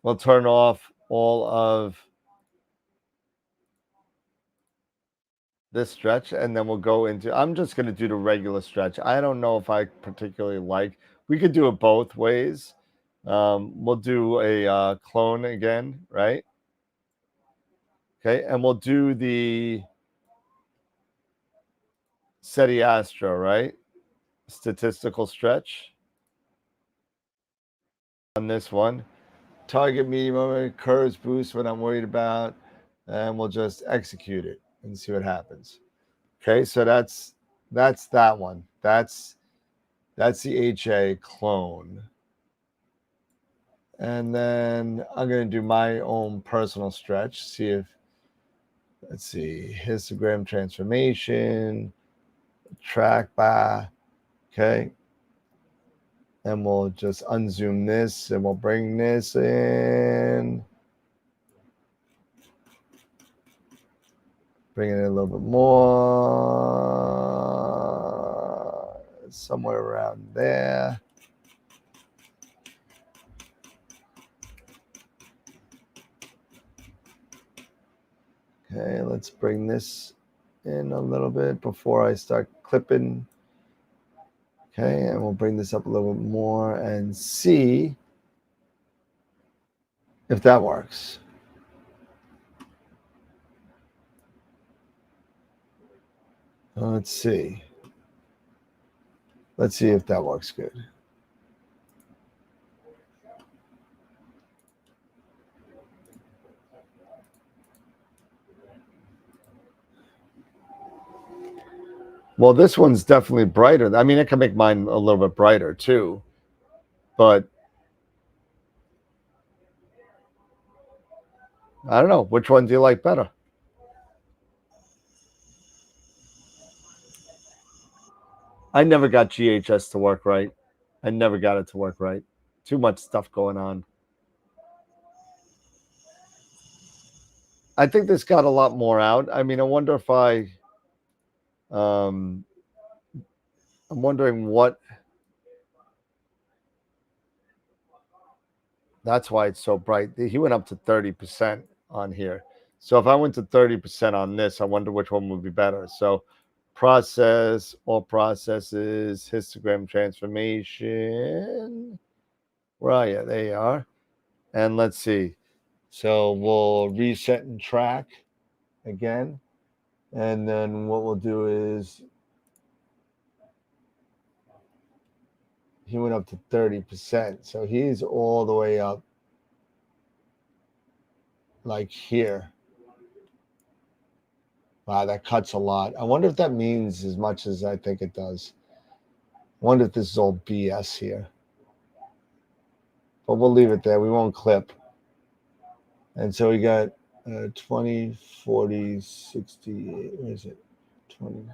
We'll turn off all of this stretch, and then we'll go into, I'm just going to do the regular stretch. I don't know if I particularly like, we could do it both ways. We'll do a clone again, right? Okay, and we'll do the SETI Astro, right? Statistical stretch on this one. Target medium curves boost what I'm worried about, and we'll just execute it and see what happens. Okay, so that's that one. That's the HA clone. And then I'm going to do my own personal stretch, see if, let's see, histogram transformation, track by, okay. And we'll just unzoom this and we'll bring this in. Bring it in a little bit more, somewhere around there. Okay, let's bring this in a little bit before I start clipping. Okay, and we'll bring this up a little bit more and see if that works. Let's see. Let's see if that works good. Well, this one's definitely brighter. I mean, I can make mine a little bit brighter too, but I don't know. Which one do you like better? I never got GHS to work right. I never got it to work right. Too much stuff going on. I think this got a lot more out. I mean, I wonder if I'm wondering what, that's why it's so bright. He went up to 30% on here. So if I went to 30% on this, I wonder which one would be better. So process, all processes, histogram transformation. Where are you? There you are. And let's see. So we'll reset and track again. And then what we'll do is he went up to 30%. So he's all the way up like here. Wow, that cuts a lot. I wonder if that means as much as I think it does. I wonder if this is all BS here. But we'll leave it there. We won't clip. And so we got 20, 40, 60, where is it? 20,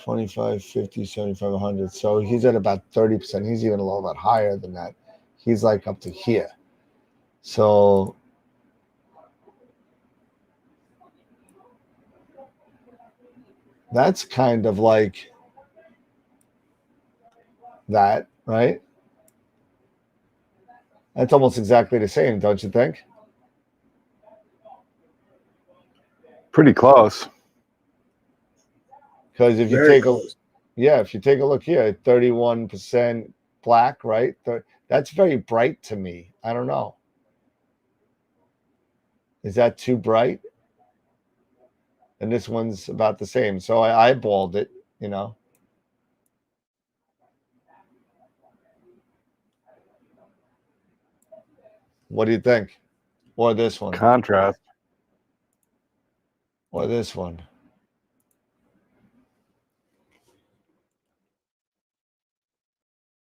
25, 50, 75, 100. So he's at about 30%. He's even a little bit higher than that. He's like up to here. So that's kind of like that, right? That's almost exactly the same, don't you think? Pretty close. Because if you Very take close. if you take a look here, 31% black, right? That's very bright to me. I don't know. Is that too bright? and this one's about the same. So I eyeballed it, you know. What do you think? Or this one? Contrast. Or this one?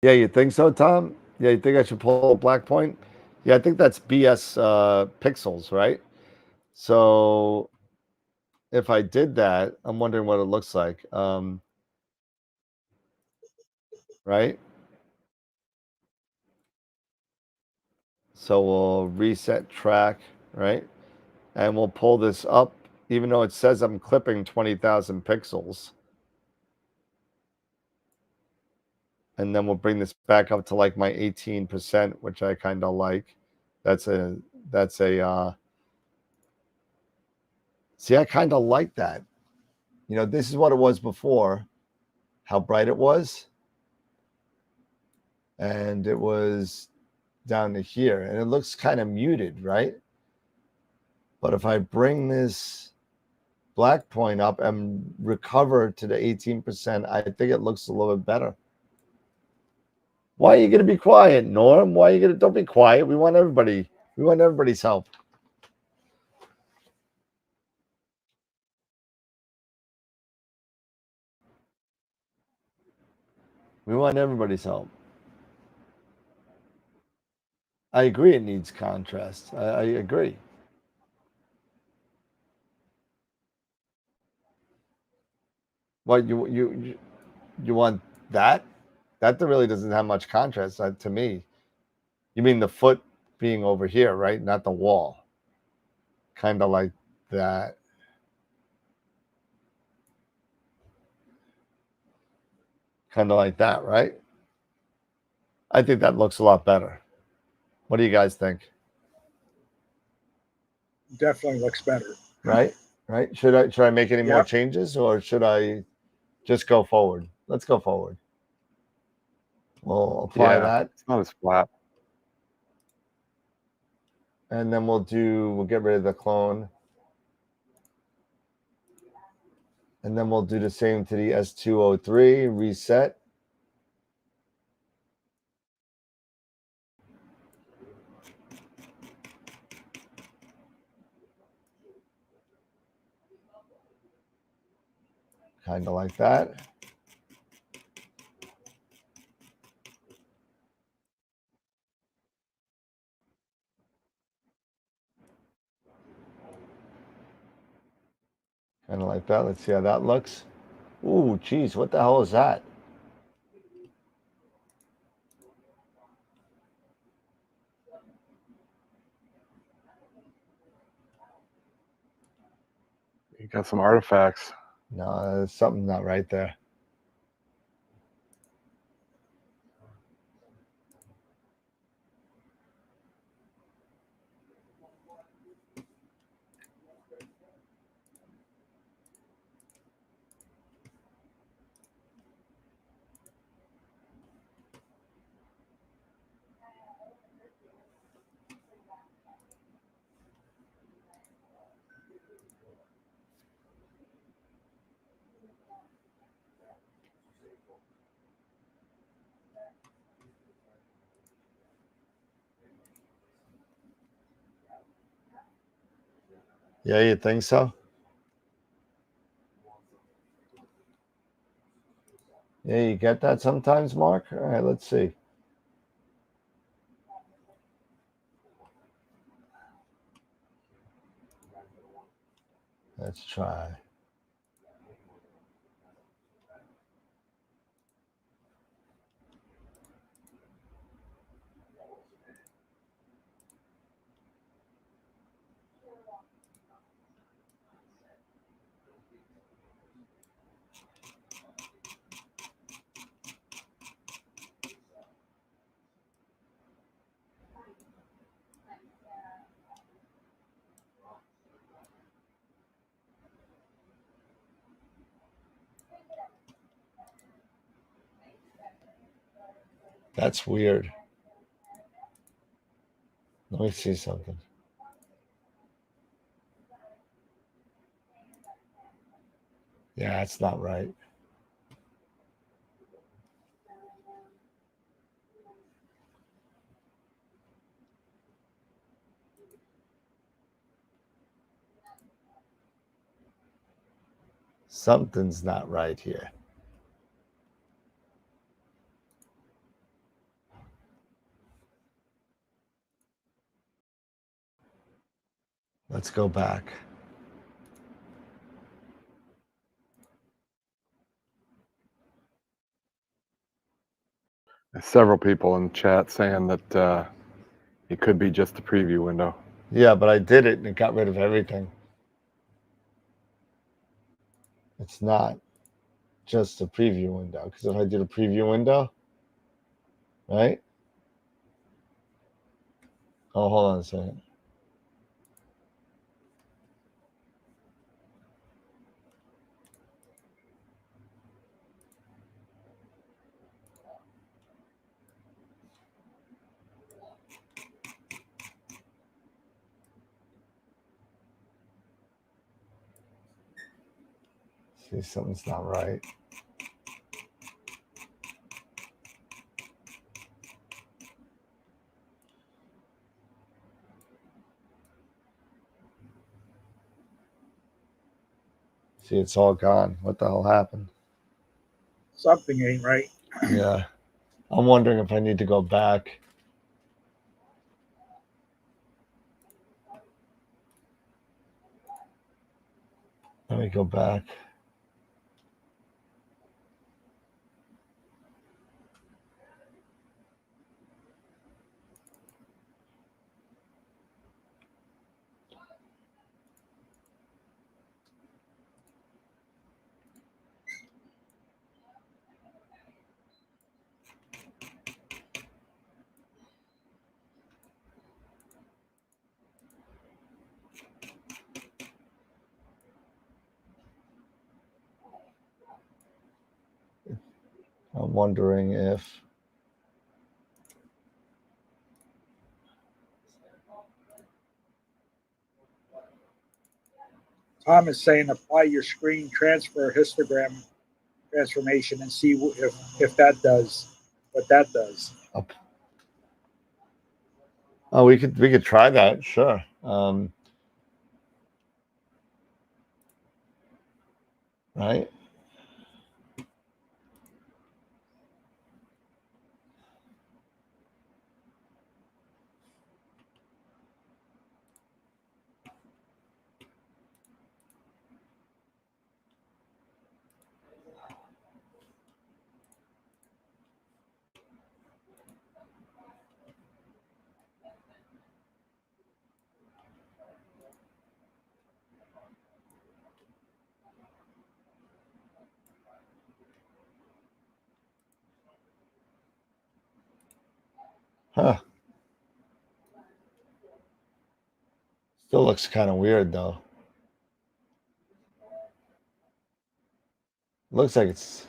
Yeah, you think so, Tom? Yeah, you think I should pull a black point? Yeah, I think that's BS pixels, right? So if I did that, I'm wondering what it looks like. Right? So we'll reset track, right? And we'll pull this up, even though it says I'm clipping 20,000 pixels. And then we'll bring this back up to like my 18%, which I kind of like. That's a see, I kind of like that. You know, this is what it was before, how bright it was. And it was down to here, and it looks kind of muted, right? But if I bring this black point up and recover to the 18%, I think it looks a little bit better. Why are you going to be quiet, Norm? Why are you going to? Don't be quiet. We want everybody. We want everybody's help. We want everybody's help. I agree. It needs contrast. I agree. What you want that? That really doesn't have much contrast to me. You mean the foot being over here, right? Not the wall. Kind of like that. Kind of like that, right? I think that looks a lot better. What do you guys think? Definitely looks better. Right? Right? Should I make any more Yep. changes, or should I just go forward? Let's go forward. We'll apply that, It's not as flat. and then we'll get rid of the clone. And then we'll do the same to the S203, reset. Kind of like that. Kind of like that. Let's see how that looks. Ooh, geez, what the hell is that? You got some artifacts. No, there's something not right there. Yeah, you think so? Yeah, you get that sometimes, Mark? All right, let's see. Let's try. That's weird. Let me see something. Yeah, that's not right. Something's not right here. Let's go back. There's several people in the chat saying that it could be just the preview window. Yeah, but I did it and it got rid of everything. It's not just a preview window, because if I did a preview window, right? Oh, hold on a second. See, something's not right. See, it's all gone. What the hell happened? Something ain't right. Yeah. I'm wondering if I need to go back. Let me go back. I'm wondering if Tom is saying apply your screen transfer histogram transformation and see if that does what that does. oh, we could try that, sure. Right? Huh. Still looks kind of weird though. Looks like it's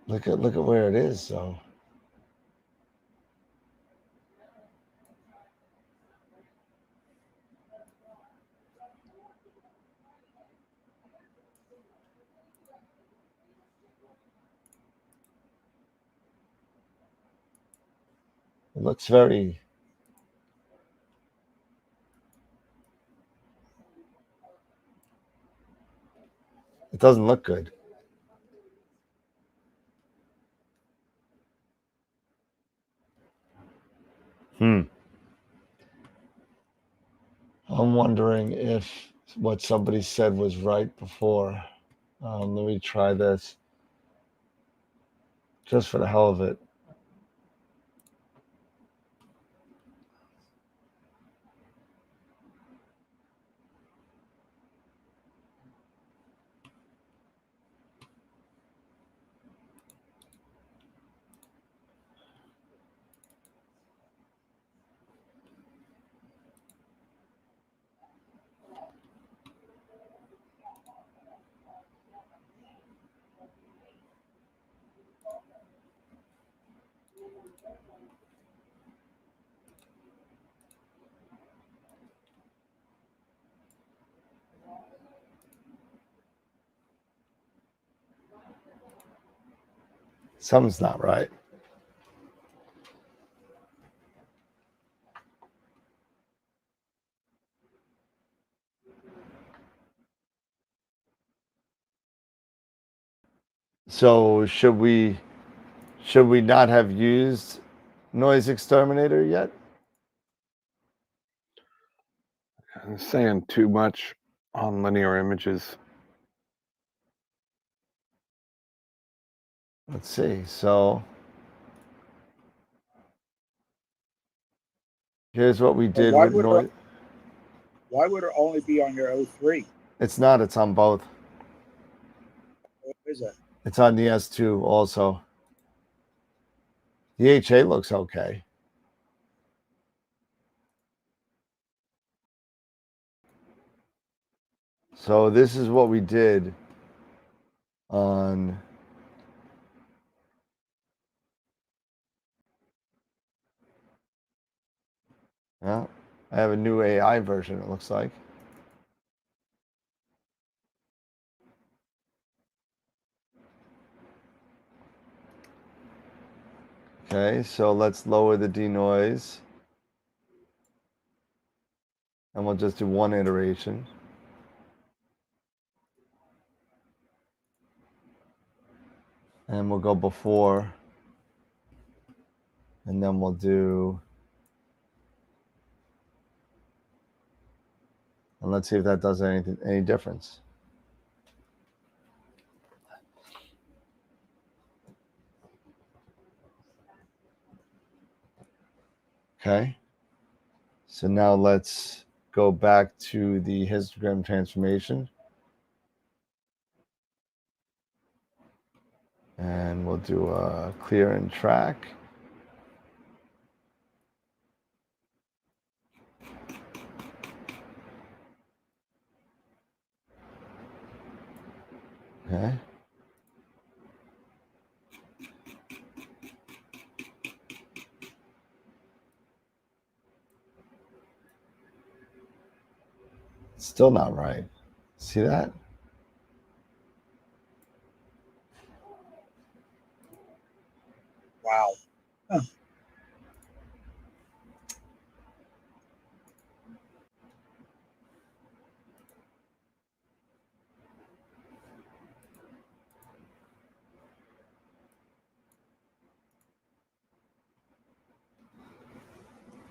look at where it is, so it looks very it doesn't look good. I'm wondering if what somebody said was right before. Let me try this just for the hell of it. Something's not right. So should we not have used noise exterminator yet? I'm saying too much on linear images. Let's see. So here's what we did why with would noise. Why would it only be on your 03? It's not. It's on both. What is it? It's on the S2 also. The HA looks okay. So this is what we did on I have a new AI version, it looks like. Okay, so let's lower the denoise. And we'll just do one iteration. And we'll go before. And then we'll do. And let's see if that does any difference. Okay. So now let's go back to the histogram transformation. And we'll do a clear and track. Okay. Still not right. See that? Wow. Huh.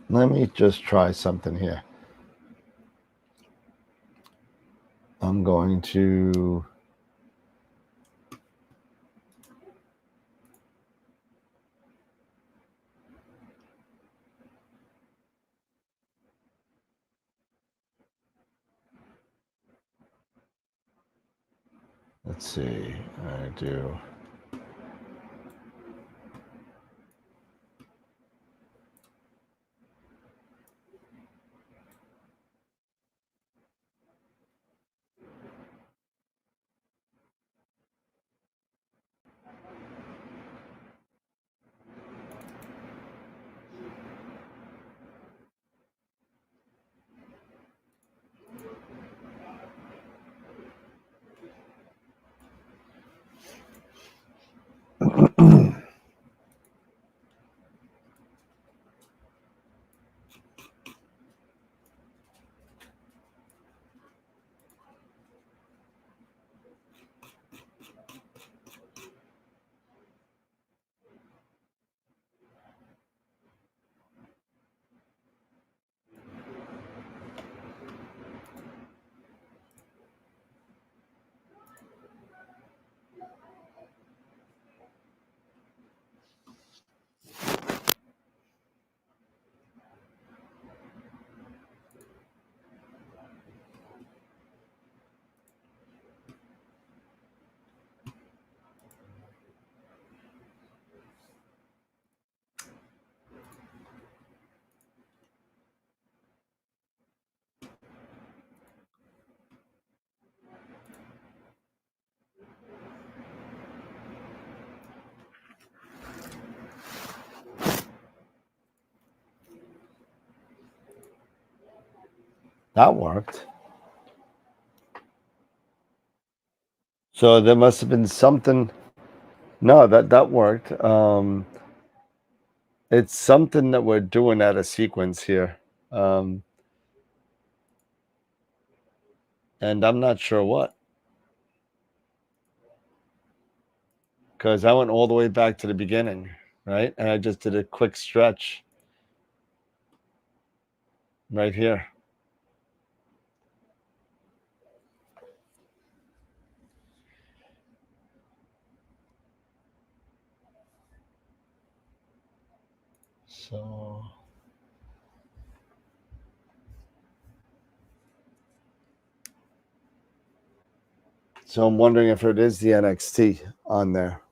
Let me just try something here. I'm going to let's see. I do. That worked. So there must have been something No, that worked. It's something that we're doing out of sequence here. And I'm not sure what. Because I went all the way back to the beginning, right? And I just did a quick stretch right here. So I'm wondering if it is the NXT on there.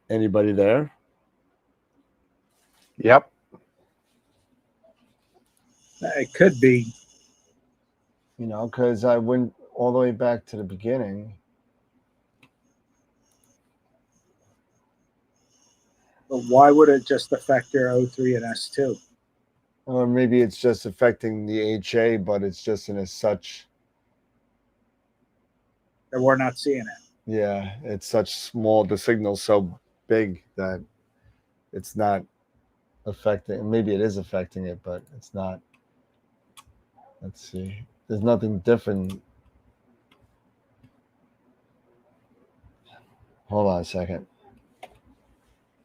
Anybody there? Yep. It could be. You know, because I went all the way back to the beginning. But why would it just affect your O3 and S2? Or maybe it's just affecting the HA, but it's just in as such. That we're not seeing it. Yeah, it's such small. The signal's so big that it's not affecting. Maybe it is affecting it, but it's not. Let's see. There's nothing different. Hold on a second.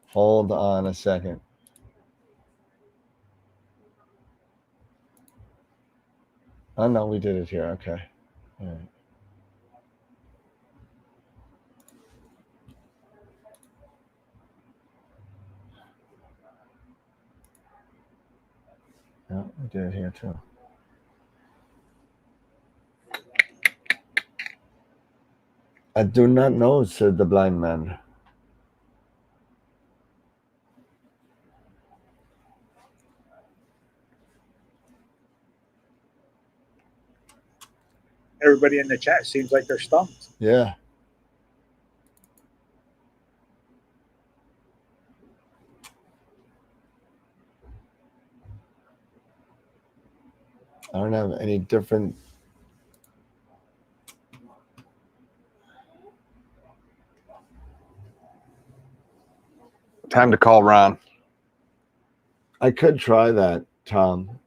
Hold on a second. Oh, no, we did it here. Okay. All right. Yeah, we did it here too. I do not know, said the blind man. Everybody in the chat seems like they're stumped. Yeah. I don't have any different. Time to call Ron. I could try that, Tom.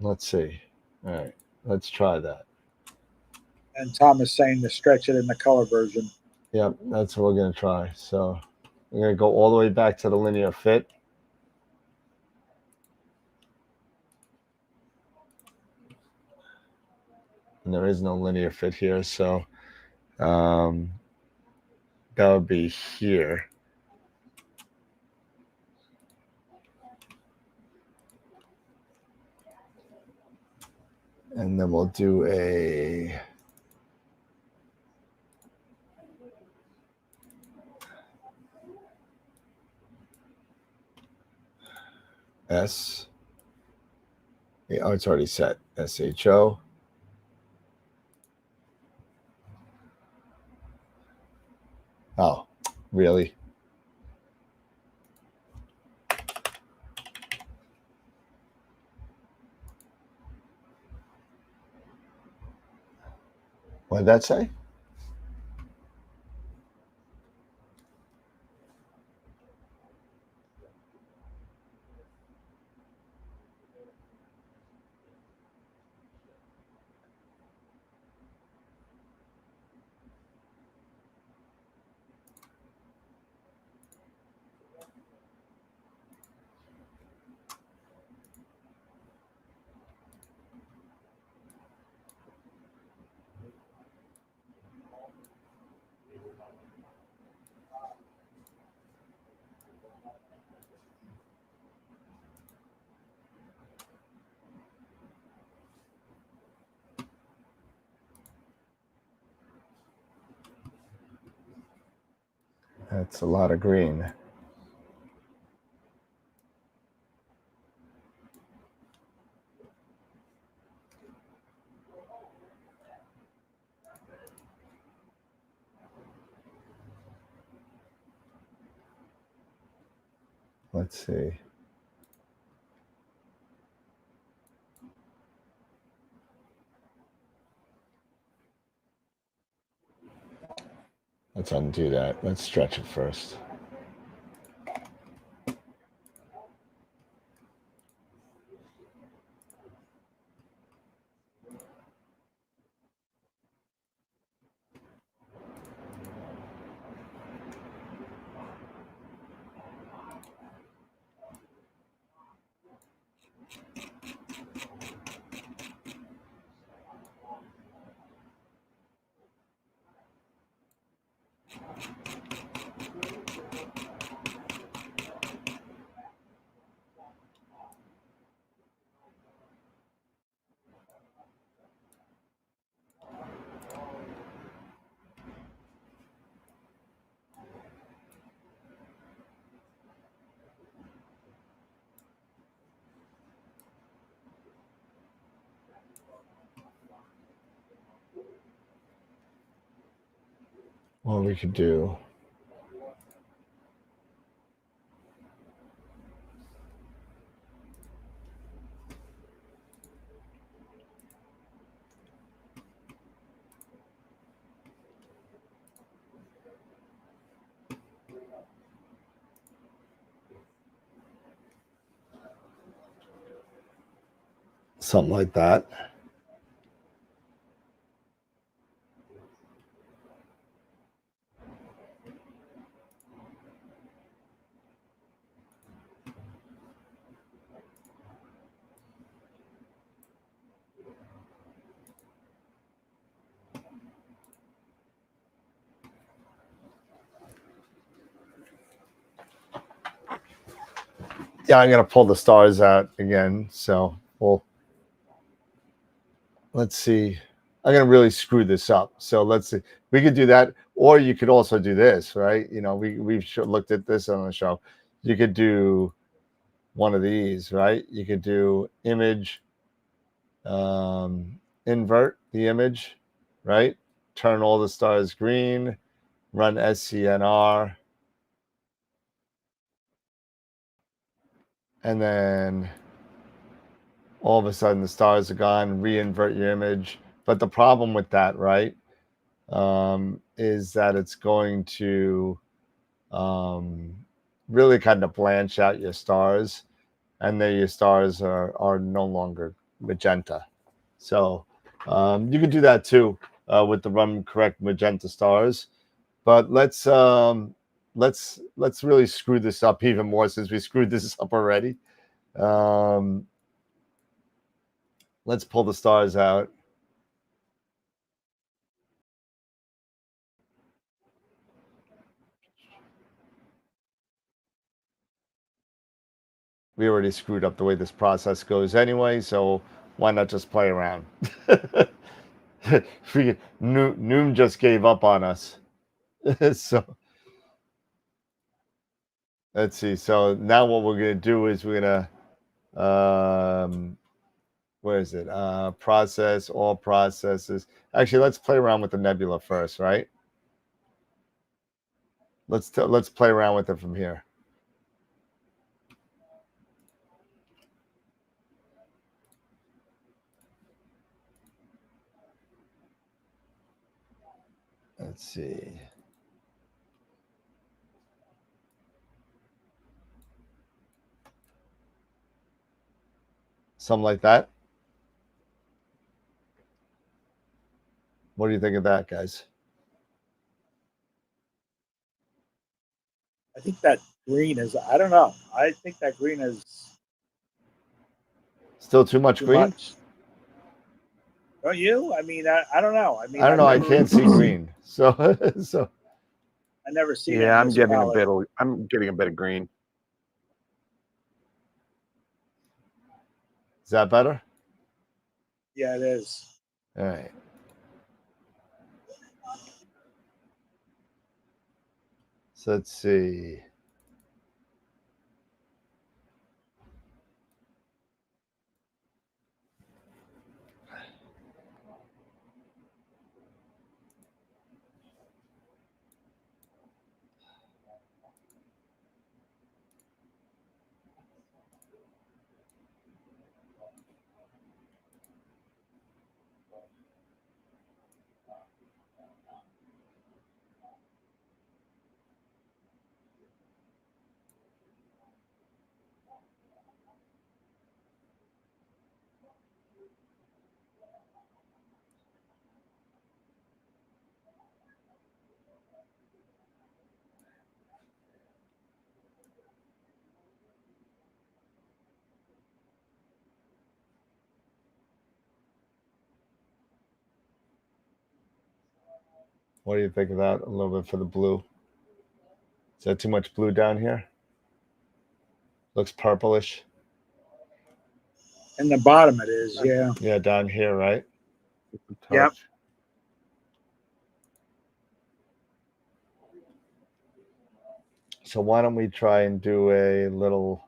Let's see. All right. Let's try that. And Tom is saying to stretch it in the color version. Yep, that's what we're going to try. So we're going to go all the way back to the linear fit. And there is no linear fit here, so that would be here. And then we'll do a S. Yeah, oh, it's already set. SHO. Oh, really? What did that say? That's a lot of green. Let's see. Let's undo that. Let's stretch it first. What we could do. Something like that. Yeah, I'm going to pull the stars out again. So let's see. I'm going to really screw this up. So let's see. We could do that. Or you could also do this, right? You know, we've looked at this on the show. You could do one of these, right? You could do image, invert the image, right? Turn all the stars green, run SCNR. And then all of a sudden the stars are gone, re-invert your image. But the problem with that, right, is that it's going to really kind of blanch out your stars, and then your stars are no longer magenta. So you can do that too with the run correct magenta stars. But let's really screw this up even more since we screwed this up already. Let's pull the stars out. We already screwed up the way this process goes anyway, so why not just play around? Noom just gave up on us. So let's see. So now what we're going to do is we're going to, where is it? Process, all processes. Actually, let's play around with the nebula first, right? Let's play around with it from here. Let's see. Something like that. What do you think of that, guys? I think that green is, I don't know. I think that green is Still too much green? much. Don't you? I mean, I don't know. I mean, I don't know. I can't see green. So I never seen it. Yeah, in I'm this getting color. I'm getting a bit of green. Is that better? Yeah, it is. All right. So let's see. What do you think of that? A little bit for the blue. Is that too much blue down here? Looks purplish. In the bottom it is, yeah. Yeah, down here, right? Yep. So why don't we try and do a little...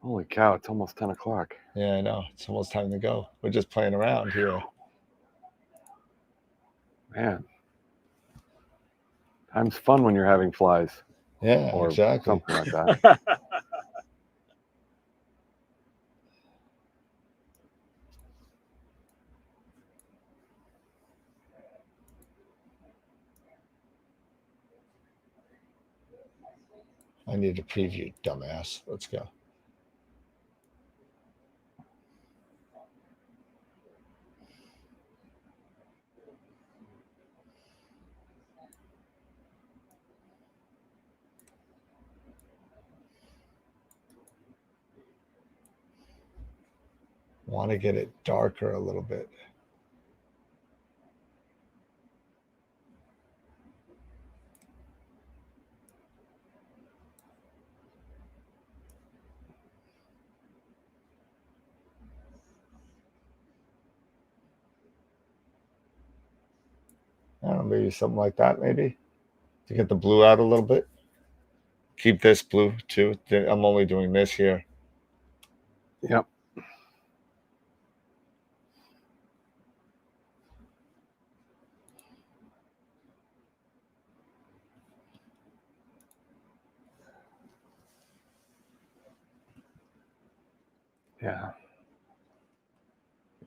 Holy cow! It's almost 10 o'clock. Yeah, I know. It's almost time to go. We're just playing around here. Man, time's fun when you're having flies. Yeah, Or exactly. something like that. I need a preview, dumbass. Let's go. Want to get it darker a little bit. I don't know, maybe something like that, maybe, to get the blue out a little bit. Keep this blue too. I'm only doing this here. Yep. Yeah.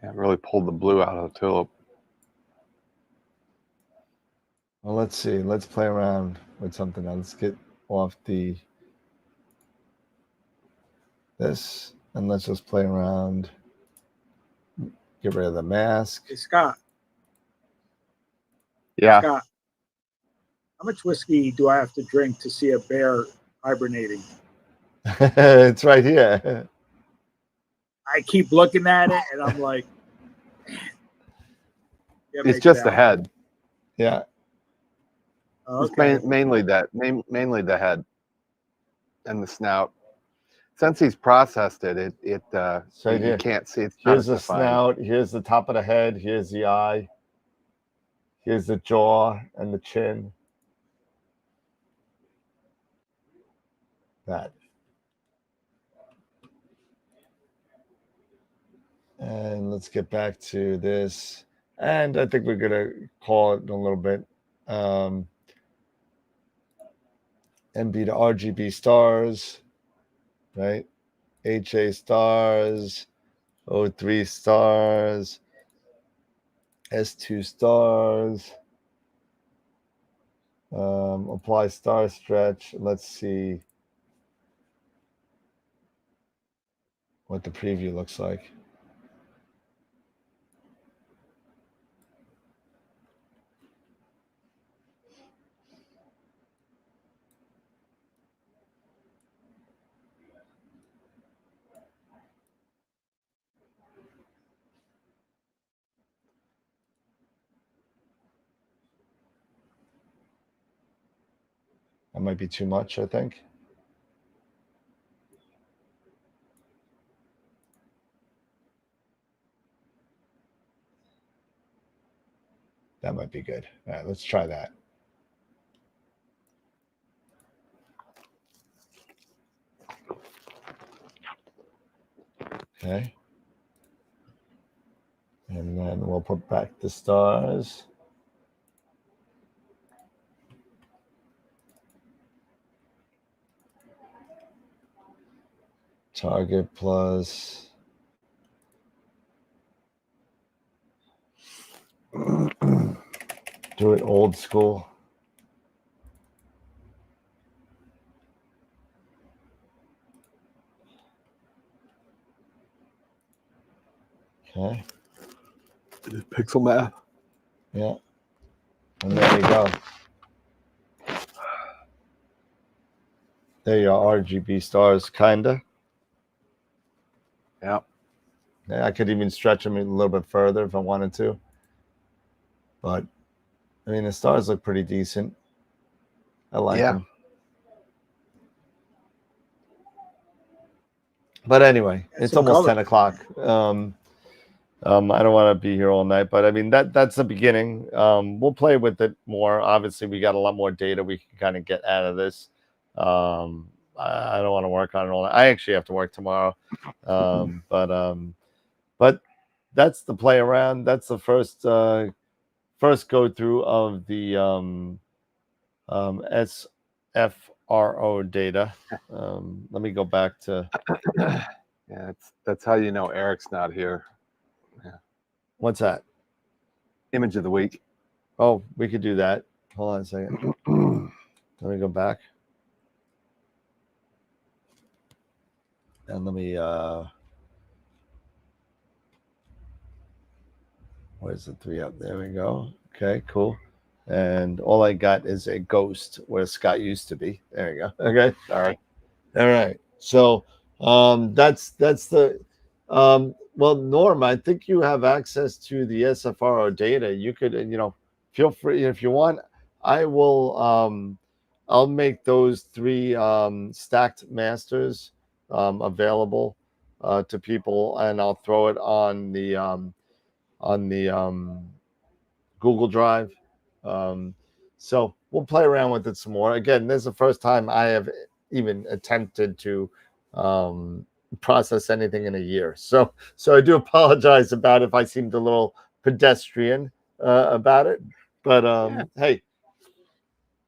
Yeah, really pulled the blue out of the tulip. Well, let's see. Let's play around with something else. Let's get off this, and let's just play around. Get rid of the mask. Hey, Scott. Yeah. Scott, how much whiskey do I have to drink to see a bear hibernating? It's right here. I keep looking at it, and I'm like, It's just the head. Yeah. Okay. It's mainly mainly the head and the snout. Since he's processed it, So you can't see. It's not here's as the defined. snout. Here's the top of the head. Here's the eye. Here's the jaw and the chin. That. And let's get back to this. And I think we're going to call it in a little bit. MB to RGB stars, right? HA stars, O3 stars, S2 stars, apply star stretch. Let's see. what the preview looks like. That might be too much, I think. That might be good. All right, let's try that. Okay. And then we'll put back the stars. Target plus. Do it old school. Okay. Pixel math. Yeah. And there you go. There you are, RGB stars, kinda. Yeah. Yeah, I could even stretch them a little bit further if I wanted to. But, I mean, the stars look pretty decent. I like them. But anyway, it's almost 10 o'clock. I don't want to be here all night, but I mean, that's the beginning. We'll play with it more. Obviously, we got a lot more data we can kind of get out of this. I don't want to work on it all night. I actually have to work tomorrow. But that's the play around. That's the first go through of the SFRO data. Let me go back to. Yeah, that's how you know Eric's not here. Yeah. What's that? Image of the week. Oh, we could do that. Hold on a second. Let me go back. And let me where's the 3 up? There we go. Okay, cool. And all I got is a ghost where Scott used to be. There you go. Okay. All right. So that's the well, Norm, I think you have access to the SFRO data. You could, feel free if you want. I will I'll make those 3 stacked masters available to people, and I'll throw it on the Google Drive. So we'll play around with it some more. Again, this is the first time I have even attempted to process anything in a year. So I do apologize about if I seemed a little pedestrian about it. But hey,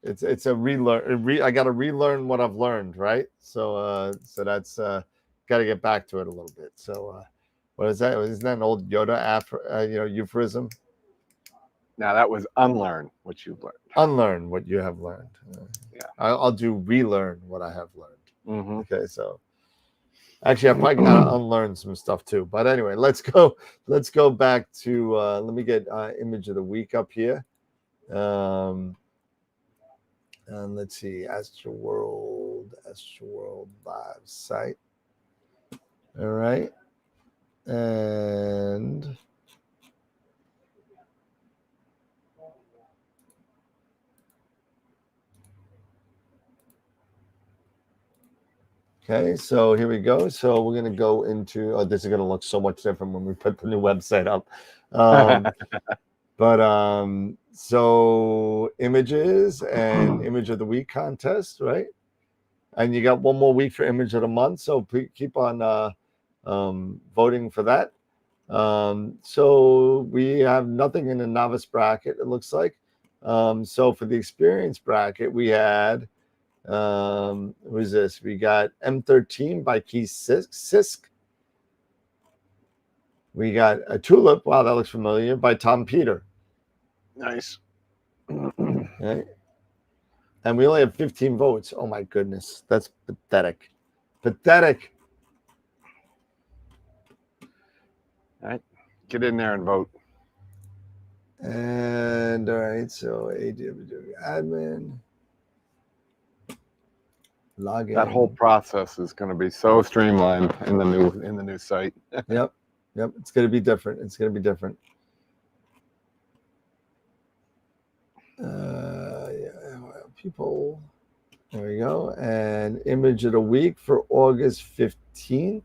it's a relearn. I got to relearn what I've learned, right? So that's got to get back to it a little bit. So what is that? Isn't that an old Yoda euphemism? Now that was unlearn what you've learned. Unlearn what you have learned. Yeah. I'll do relearn what I have learned. Mm-hmm. Okay, so actually I probably gotta unlearn some stuff too. But anyway, let's go back to let me get image of the week up here. And let's see, AstroWorld live site. All right. And okay, so here we go. So we're going to go into, this is going to look so much different when we put the new website up. So images and image of the week contest, right? And you got one more week for image of the month. So keep on voting for that. So we have nothing in the novice bracket, it looks like. So for the experience bracket, we had, who's this? We got M13 by Keith Sisk. We got a Tulip. Wow, that looks familiar. By Tom Peter. Nice. Okay. And we only have 15 votes. Oh my goodness, that's pathetic. Pathetic. All right, get in there and vote. And all right, so admin. Log in. That whole process is going to be so streamlined in the new site. Yep. It's going to be different. It's going to be different. Yeah, people. There we go. And image of the week for August 15th.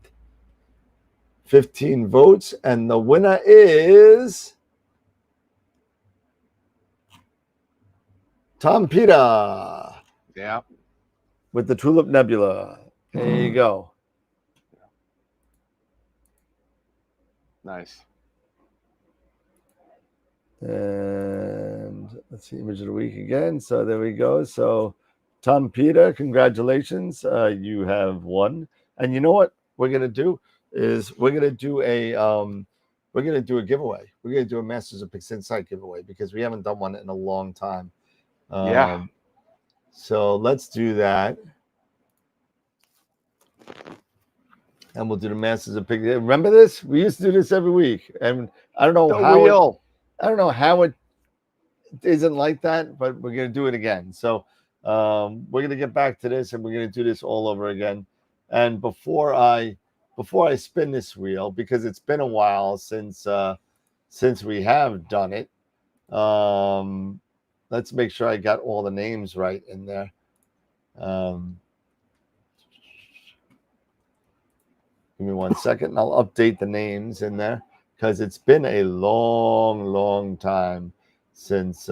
15 votes, and the winner is Tom Peter. Yeah. With the Tulip Nebula. There you go. Nice. And let's see, image of the week again. So there we go. So Tom Peter, congratulations. You have won. And you know what we're gonna do is we're gonna do a giveaway. We're gonna do a Masters of Pix Insight giveaway because we haven't done one in a long time. Yeah. So let's do that. And we'll do the Masters of Pix. Remember this? We used to do this every week. And I don't know how it isn't like that, but we're going to do it again. So we're going to get back to this and we're going to do this all over again. And before I spin this wheel, because it's been a while since we have done it, let's make sure I got all the names right in there. Give me 1 second and I'll update the names in there because it's been a long time since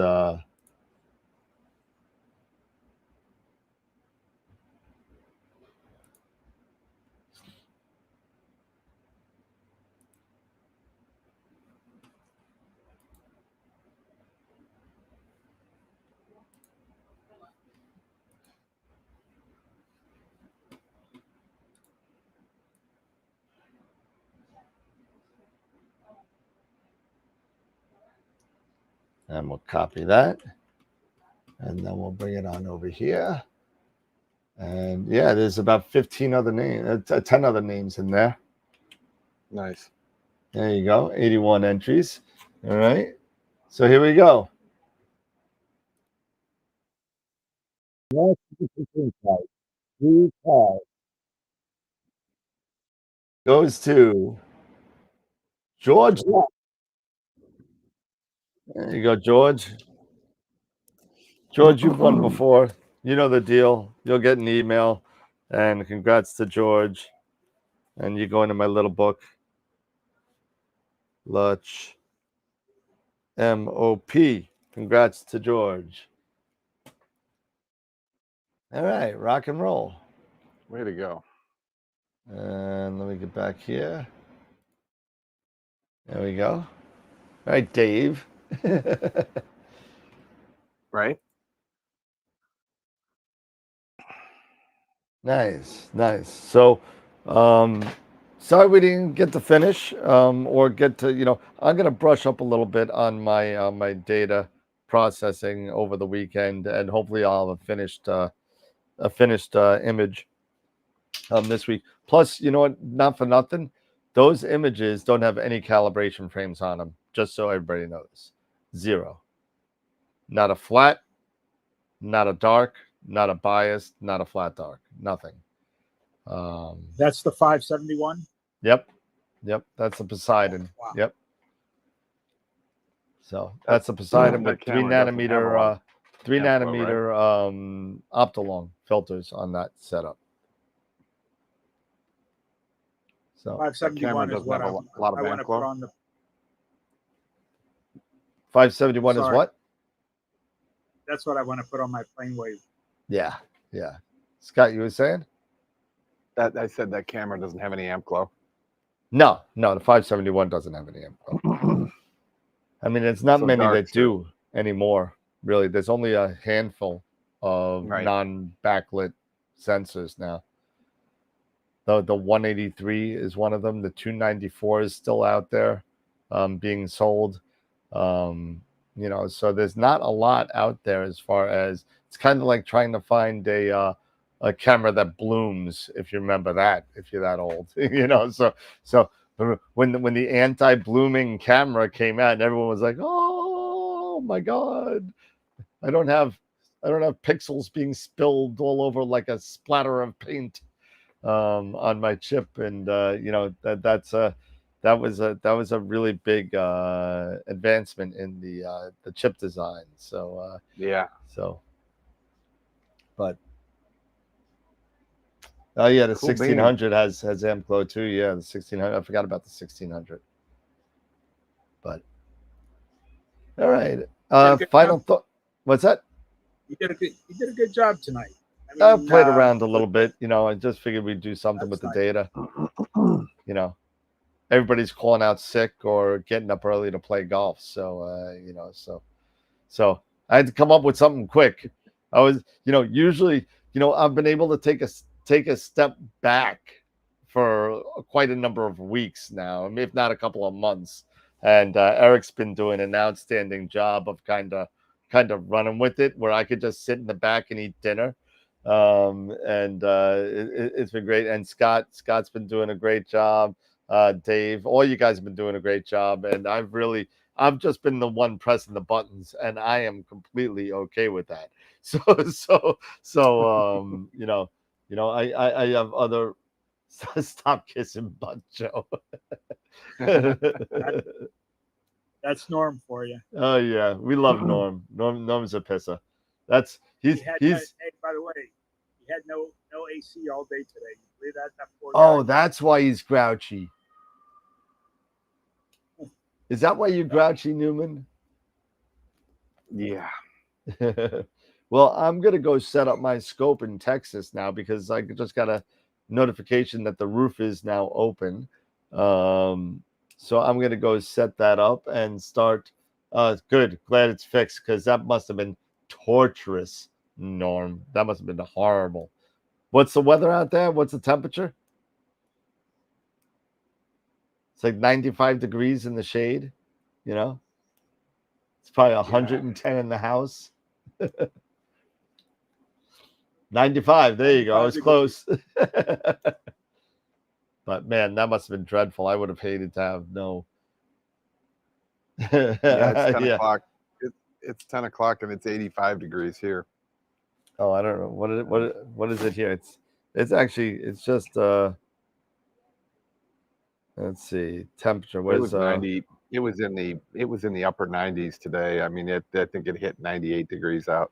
and we'll copy that. And then we'll bring it on over here. And yeah, there's about 15 other names, 10 other names in there. Nice. There you go. 81 entries. All right. So here we go. Goes to George. There you go, George. George, you've won before. You know the deal. You'll get an email. And congrats to George. And you go into my little book. Lutch. M-O-P. Congrats to George. All right, rock and roll. Way to go. And let me get back here. There we go. All right, Dave. Right? Nice. So, sorry we didn't get to finish or get to, I'm going to brush up a little bit on my my data processing over the weekend, and hopefully I'll have a finished image this week. Plus, you know what? Not for nothing, those images don't have any calibration frames on them, just so everybody knows. 0. Not a flat, not a dark, not a biased, not a flat dark, nothing. That's the 571. Yep, that's the Poseidon. Wow. Yep. So that's the Poseidon with 3 nanometer, 3 nanometer Optolong filters on that setup. So 571 is what I want to put on the. 571 is what? That's what I want to put on my plane wave. Yeah. Scott, you were saying? That I said that camera doesn't have any amp glow. No, the 571 doesn't have any amp glow. I mean, it's not many that do anymore. Really, there's only a handful of non-backlit sensors now. The 183 is one of them. The 294 is still out there, being sold. So there's not a lot out there as far as, it's kind of like trying to find a camera that blooms, if you remember that, if you're that old, So when the anti-blooming camera came out, and everyone was like, "Oh my god, I don't have pixels being spilled all over like a splatter of paint on my chip," and that was a really big advancement in the chip design. So Yeah. but oh yeah, the Cool 1600 has amp glow too. Yeah, the 1600. I forgot about the 1600. But all right. Final thought. What's that? You did a good job tonight. I played around a little bit. I just figured we'd do something with the nice. data. Everybody's calling out sick or getting up early to play golf. So so I had to come up with something quick. I was, usually, I've been able to take a step back for quite a number of weeks now, if not a couple of months. And Eric's been doing an outstanding job of kind of running with it, where I could just sit in the back and eat dinner. And it's been great. And Scott's been doing a great job. Dave, all you guys have been doing a great job. And I've just been the one pressing the buttons, and I am completely okay with that. So I have other. Stop kissing butt, Joe. That's Norm for you. Oh yeah, we love Norm. Norm's a pisser. He's. Hey, by the way, he had no AC all day today. You believe that poor guy? Oh, that's why he's grouchy. Is that why you're grouchy, Newman? Yeah. Well, I'm gonna go set up my scope in Texas now, because I just got a notification that the roof is now open. So I'm gonna go set that up and start. Good, glad it's fixed, because that must have been torturous, Norm. That must have been horrible. What's the weather out there? What's the temperature? It's like 95 degrees in the shade. It's probably 110 in the house. 95. There you go. It's close. But man, that must have been dreadful. I would have hated to have no. Yeah, it's 10 o'clock. It's 10 o'clock and it's 85 degrees here. Oh, I don't know what is it here. It's just let's see, temperature. It was 90. It was in the upper 90s today. I mean, I think it hit 98 degrees out.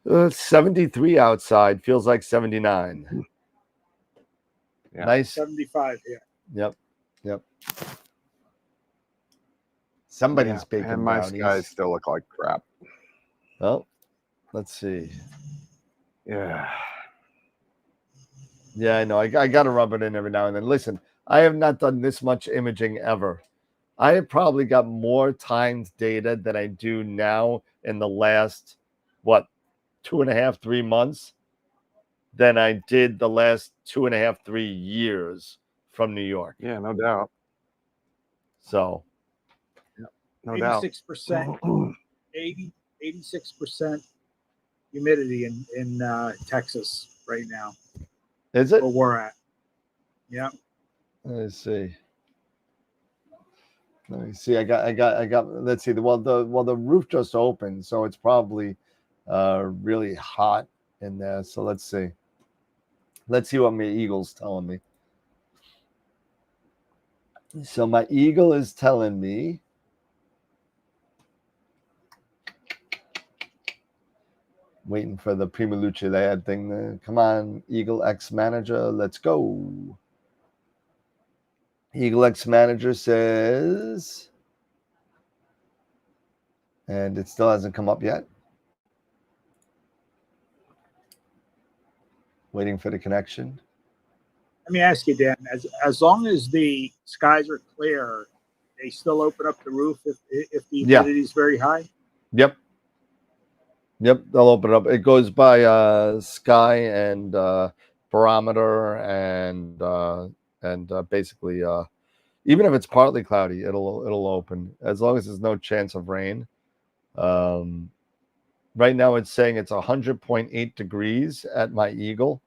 73 outside. Feels like 79. Yeah. Nice. 75 here. Yep. Somebody's baking and my brownies. skies still look like crap. Well, let's see. Yeah, I know. I got to rub it in every now and then. Listen, I have not done this much imaging ever. I have probably got more times data than I do now in the last, 2.5, 3 months than I did the last 2.5, 3 years from New York. Yeah, no doubt. So, no doubt. 86%, 86% humidity in Texas right now. is it? Where we're at. Yeah. Let's see. I got. Let's see. Well, the roof just opened, so it's probably really hot in there. So let's see. Let's see what my eagle's telling me. So my eagle is telling me waiting for the Prima Luce Ladd thing. Come on, Eagle X Manager, let's go. Eagle X Manager says, and it still hasn't come up yet. Waiting for the connection. Let me ask you, Dan, as long as the skies are clear, they still open up the roof if the humidity is very high? Yep, they'll open it up. It goes by sky and barometer and basically even if it's partly cloudy, it'll open as long as there's no chance of rain. Right now it's saying it's 100.8 degrees at my Eagle,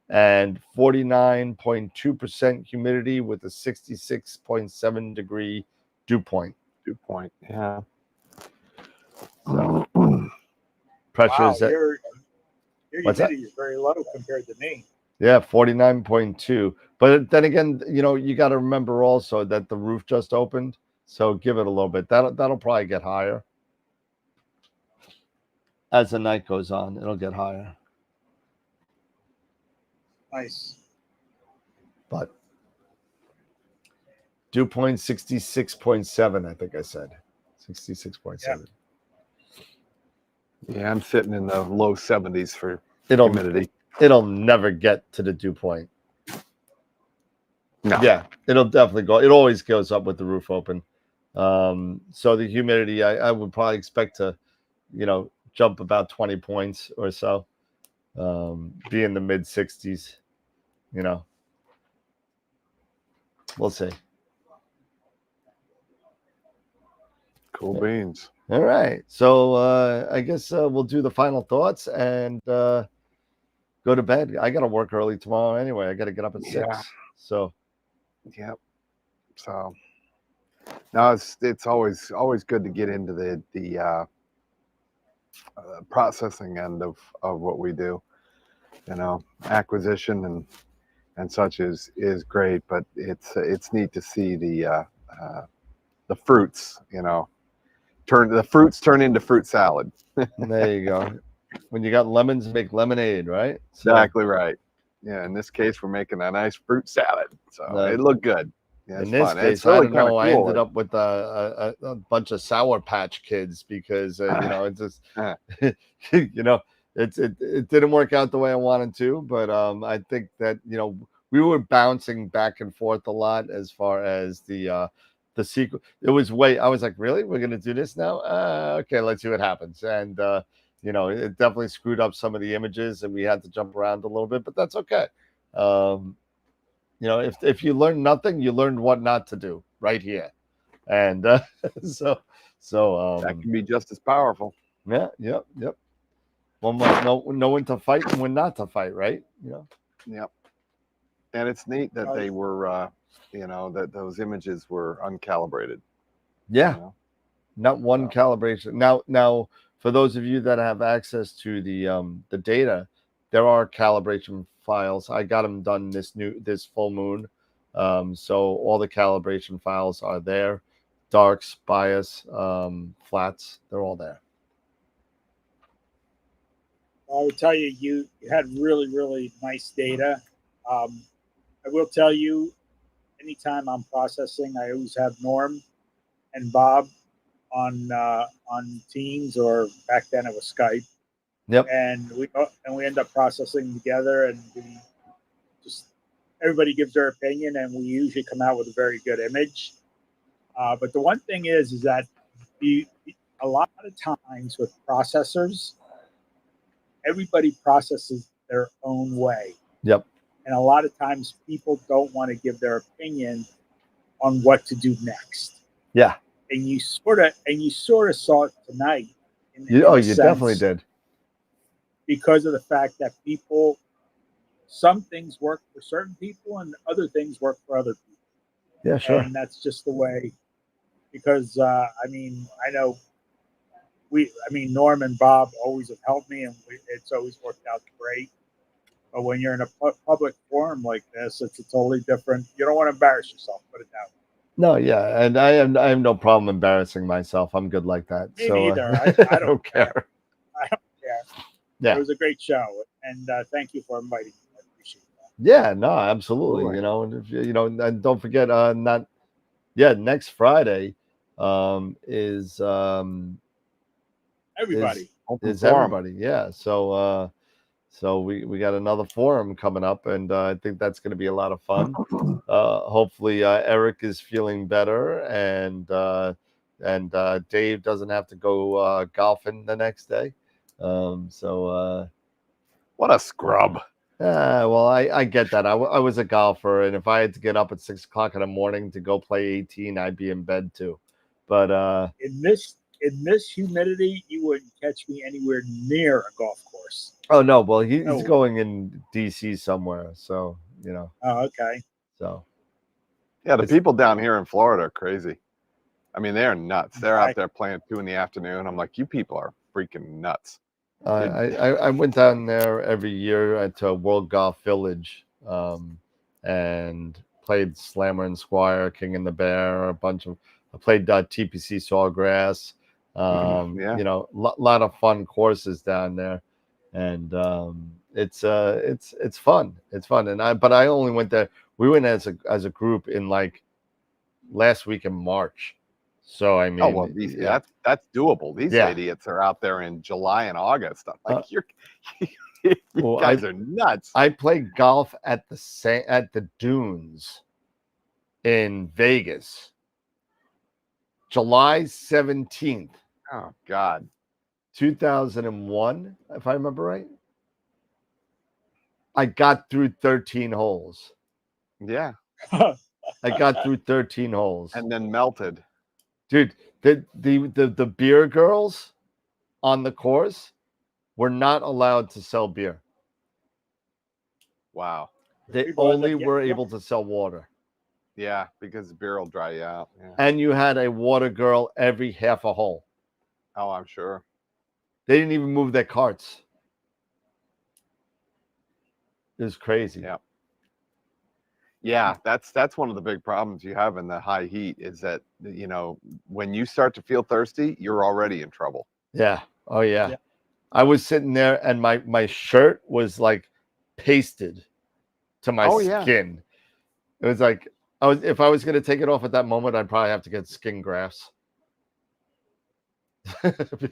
and 49.2% humidity with a 66.7 degree dew point. Dew point. Yeah. So pressure Wow, is at, your what's that? humidity is very low compared to me. Yeah, 49.2. But then again, you got to remember also that the roof just opened, so give it a little bit. That'll probably get higher as the night goes on. It'll get higher. Nice. But dew point 66.7, I think I said. 66.7. Yeah, I'm sitting in the low 70s for It'll humidity. It'll never get to the dew point. No. Yeah, it'll definitely go. It always goes up with the roof open. So the humidity, I would probably expect to, jump about 20 points or so. Be in the mid 60s. We'll see. Cool beans. All right. So I guess we'll do the final thoughts and go to bed. I got to work early tomorrow anyway. I got to get up at 6. Yeah. So. Yep. So no, it's always good to get into the processing end of what we do. Acquisition and such is great, but it's neat to see the fruits. Turn into fruit salad. There you go. When you got lemons, make lemonade, right? So, Exactly right. Yeah, in this case, we're making a nice fruit salad, so it looked good. Yeah, in this fun. case, It's really I don't know. cool. I ended up with a bunch of Sour Patch Kids because it just it didn't work out the way I wanted to. But I think that we were bouncing back and forth a lot as far as the sequel. It was I was like, really? We're gonna do this now? Okay, let's see what happens. And it definitely screwed up some of the images, and we had to jump around a little bit, but that's okay. If you learn nothing, you learned what not to do right here, and so That can be just as powerful. Yeah, yep. One must know when to fight and when not to fight, right? Yep. And it's neat that they were, that those images were uncalibrated. Yeah, not one calibration. Now, for those of you that have access to the data, there are calibration files. I got them done this full moon, so all the calibration files are there. Darks, bias, flats, they're all there. I would tell you, you had really, really nice data. I will tell you, anytime I'm processing, I always have Norm and Bob on Teams, or back then it was Skype. Yep. And we end up processing together, and everybody gives their opinion, and we usually come out with a very good image. But the one thing is that a lot of times with processors, everybody processes their own way. Yep. And a lot of times people don't want to give their opinion on what to do next. Yeah. And you sort of saw it tonight. You definitely did. Because of the fact that some things work for certain people and other things work for other people. Yeah, sure. And that's just the way. Because I know Norm and Bob always have helped me, and it's always worked out great. But when you're in a public forum like this, it's a totally different. You don't want to embarrass yourself. Put it that way. No, yeah, and I have no problem embarrassing myself. I'm good like that. Me so neither. I don't care. I don't care. Yeah, it was a great show, and thank you for inviting me. I appreciate that. Yeah, no, absolutely. And don't forget, next Friday is everybody. Is everybody? Yeah, so we got another forum coming up, and I think that's going to be a lot of fun. Hopefully, Eric is feeling better, and Dave doesn't have to go golfing the next day. What a scrub. Well, I get that. I was a golfer, and if I had to get up at 6 o'clock in the morning to go play 18, I'd be in bed too. But in this in this humidity, you wouldn't catch me anywhere near a golf course. Oh no, well he's No. going in DC somewhere, so Oh, okay. so Yeah, the It's- people down here in Florida are crazy. I mean, they're nuts. They're Right. out there playing 2 in the afternoon. I'm like, you people are freaking nuts. I went down there every year at World Golf Village, and played Slammer and Squire, King and the Bear, I played TPC Sawgrass, Yeah. lot of fun courses down there, and it's fun. It's fun, but I only went there. We went as a group in like last week in March, so I mean, Oh well, that's doable. These Yeah. idiots are out there in July and August. I'm like, you Well, guys are nuts. I played golf at the Dunes in Vegas, July 17th, Oh God. 2001, if I remember right. I got through 13 holes. Yeah. I got through 13 holes. And then melted. Dude, the beer girls on the course were not allowed to sell beer. Wow. They People end up only getting were drunk. able to sell water. Yeah, because beer will dry you out. Yeah. And you had a water girl every half a hole. Oh, I'm sure. They didn't even move their carts. It was crazy. Yeah. Yeah, that's one of the big problems you have in the high heat is that when you start to feel thirsty, you're already in trouble. Yeah. Oh yeah. Yeah. I was sitting there and my shirt was like pasted to my Oh, yeah. skin. It was like if I was gonna take it off at that moment, I'd probably have to get skin grafts.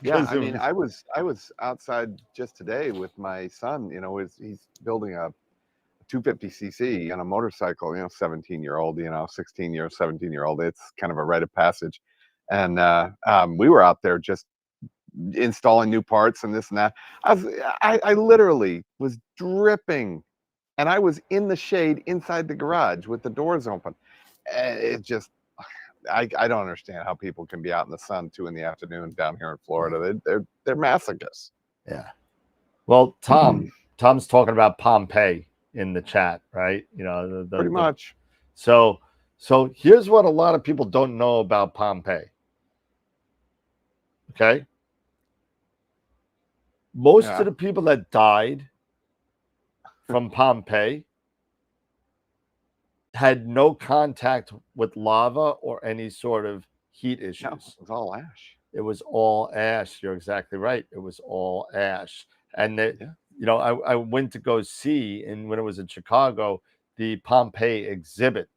Yeah, I mean, I was outside just today with my son. He's building a 250cc on a motorcycle. 17-year-old, 17-year-old. It's kind of a rite of passage, and we were out there just installing new parts and this and that. I literally was dripping, and I was in the shade inside the garage with the doors open. It just. I don't understand how people can be out in the sun 2 in the afternoon down here in Florida. They're masochists. Yeah. Well, Tom's talking about Pompeii in the chat, right? Pretty much. So here's what a lot of people don't know about Pompeii. Okay. Most of the people that died from Pompeii had no contact with lava or any sort of heat issues. No, it was all ash. It was all ash. You're exactly right. It was all ash. And I went to go see, and when it was in Chicago, the Pompeii exhibit,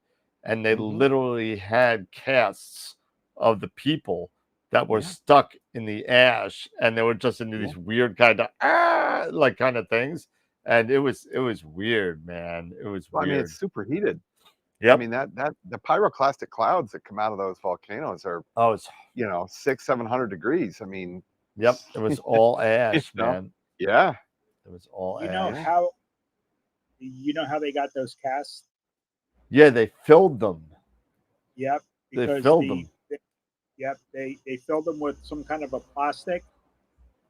and they literally had casts of the people that were stuck in the ash, and they were just into these weird kind of kind of things. And it was weird, man. It was weird. I mean, it's super heated. Yep. I mean that the pyroclastic clouds that come out of those volcanoes are it's 600-700 degrees. I mean, yep, it was all ash, man. Yeah, it was all You ash. know how they got those casts? Yeah, they filled them. Yep. They filled them. They filled them with some kind of a plastic,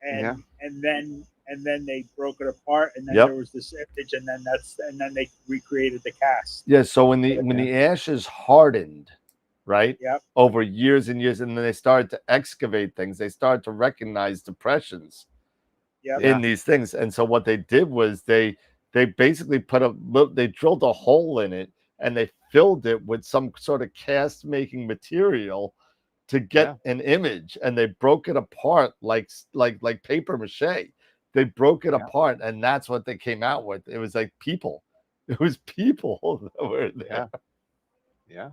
and then they broke it apart, and then there was this image, and then they recreated the cast. Yeah, so when the ashes hardened, right? Yep. Over years and years, and then they started to excavate things, they started to recognize depressions in these things. And so what they did was they basically they drilled a hole in it, and they filled it with some sort of cast making material to get an image, and they broke it apart like paper mache. They broke it apart, and that's what they came out with. It was like people. It was people that were there. Yeah.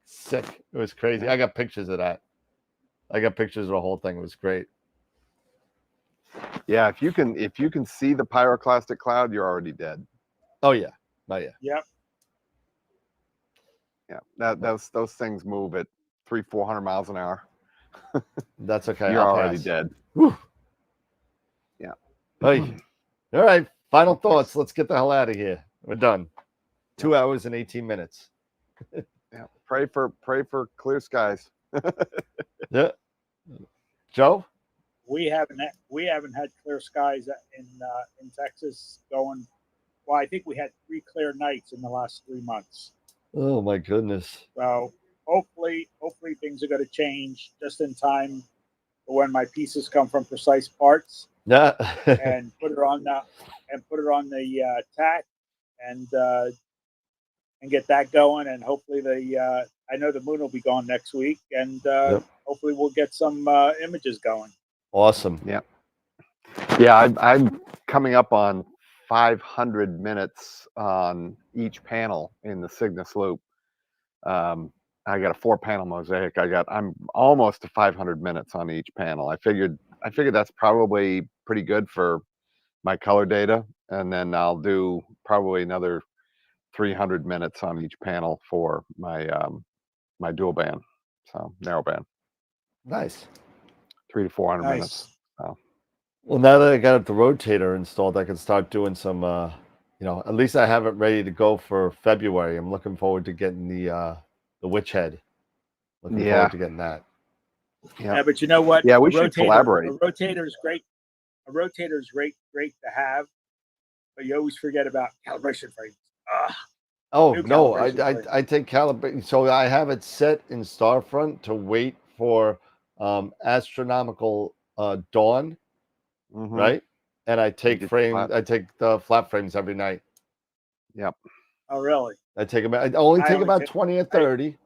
Sick. It was crazy. Yeah. I got pictures of that. I got pictures of the whole thing. It was great. Yeah, if you can see the pyroclastic cloud, you're already dead. Oh yeah. Oh yeah. Yep. Yeah. Those things move at 300-400 miles an hour. That's okay. You're I'll already pass. dead. Whew. Yeah. Hey. All right. Final thoughts. Let's get the hell out of here. We're done. 2 hours and 18 minutes. Yeah. Pray for clear skies. Yeah. Joe? We haven't had clear skies in Texas going. Well, I think we had 3 clear nights in the last 3 months. Oh my goodness. So hopefully things are going to change just in time for when my pieces come from Precise Parts Yeah. and put it on the tack and get that going. And hopefully I know the moon will be gone next week, and Yep. hopefully we'll get some images going. Awesome. Yeah. Yeah, I'm coming up on 500 minutes on each panel in the Cygnus loop. I got a 4-panel mosaic. I'm almost to 500 minutes on each panel. I figured that's probably pretty good for my color data, and then I'll do probably another 300 minutes on each panel for my my dual band, so narrow band, Nice. 300 to 400 Nice. minutes. So. Well, now that I got the rotator installed, I can start doing some, at least I have it ready to go for February. I'm looking forward to getting the witch head. Looking forward to getting that. Yeah, but you know what? Yeah, we should collaborate. A rotator is great. A rotator is great to have, but you always forget about calibration frames. Oh New no, calibration I take calibrate. So I have it set in Starfront to wait for astronomical dawn, right? And I take I take the flat frames every night. Yep. Oh, really? I take them. I only take about 20 or 30.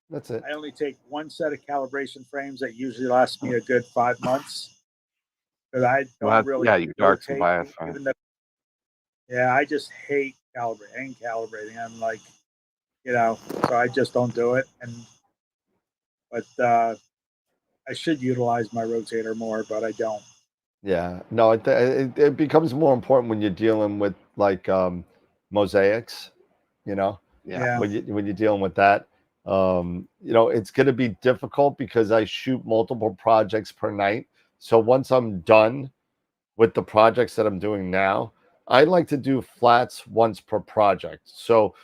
That's it. I only take one set of calibration frames that usually lasts me a good 5 months. Because I don't really. Yeah, you darks and bias. Yeah, I just hate calibrating. I'm like, so I just don't do it. But I should utilize my rotator more, but I don't. Yeah, no, it becomes more important when you're dealing with like mosaics, Yeah. when you're dealing with that. It's going to be difficult because I shoot multiple projects per night. So once I'm done with the projects that I'm doing now, I like to do flats once per project. So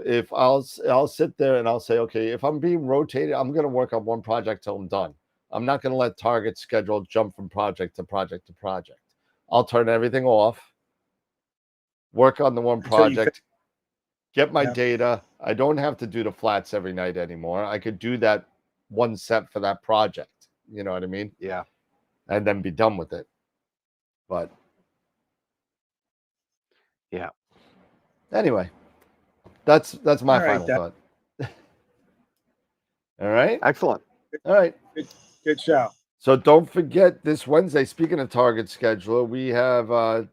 if I'll sit there and I'll say, okay, if I'm being rotated, I'm going to work on one project till I'm done. I'm not going to let target schedule jump from project to project to project. I'll turn everything off, work on the one project, get my data. I don't have to do the flats every night anymore. I could do that one set for that project. You know what I mean? Yeah. And then be done with it. But yeah. Anyway, that's my final thought. All right. Excellent. All right. Good show. So don't forget this Wednesday, speaking of Target Scheduler, we have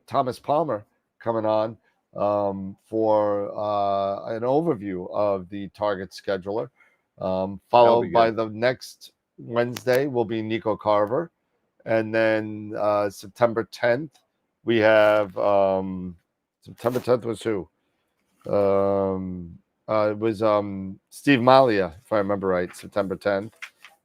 Thomas Palmer coming on for an overview of the Target Scheduler. Followed by the next Wednesday will be Nico Carver. And then September 10th, we have September 10th was who? It was Steve Malia, if I remember right, September 10th.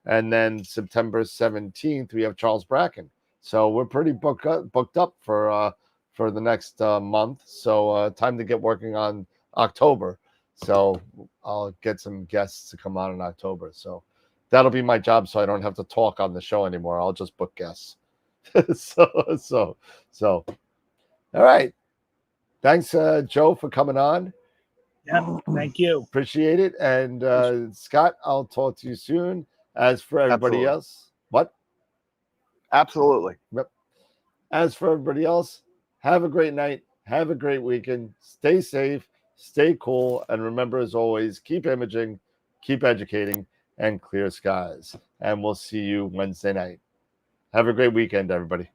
And then September 17th, we have Charles Bracken. So we're pretty booked up for the next month. So time to get working on October. So I'll get some guests to come on in October. So that'll be my job. So I don't have to talk on the show anymore. I'll just book guests. So all right. Thanks, Joe, for coming on. Yeah, thank you. Appreciate it. And Scott, I'll talk to you soon. As for everybody else, what? Absolutely. Yep. As for everybody else, have a great night. Have a great weekend. Stay safe. Stay cool. And remember, as always, keep imaging, keep educating, and clear skies. And we'll see you Wednesday night. Have a great weekend, everybody.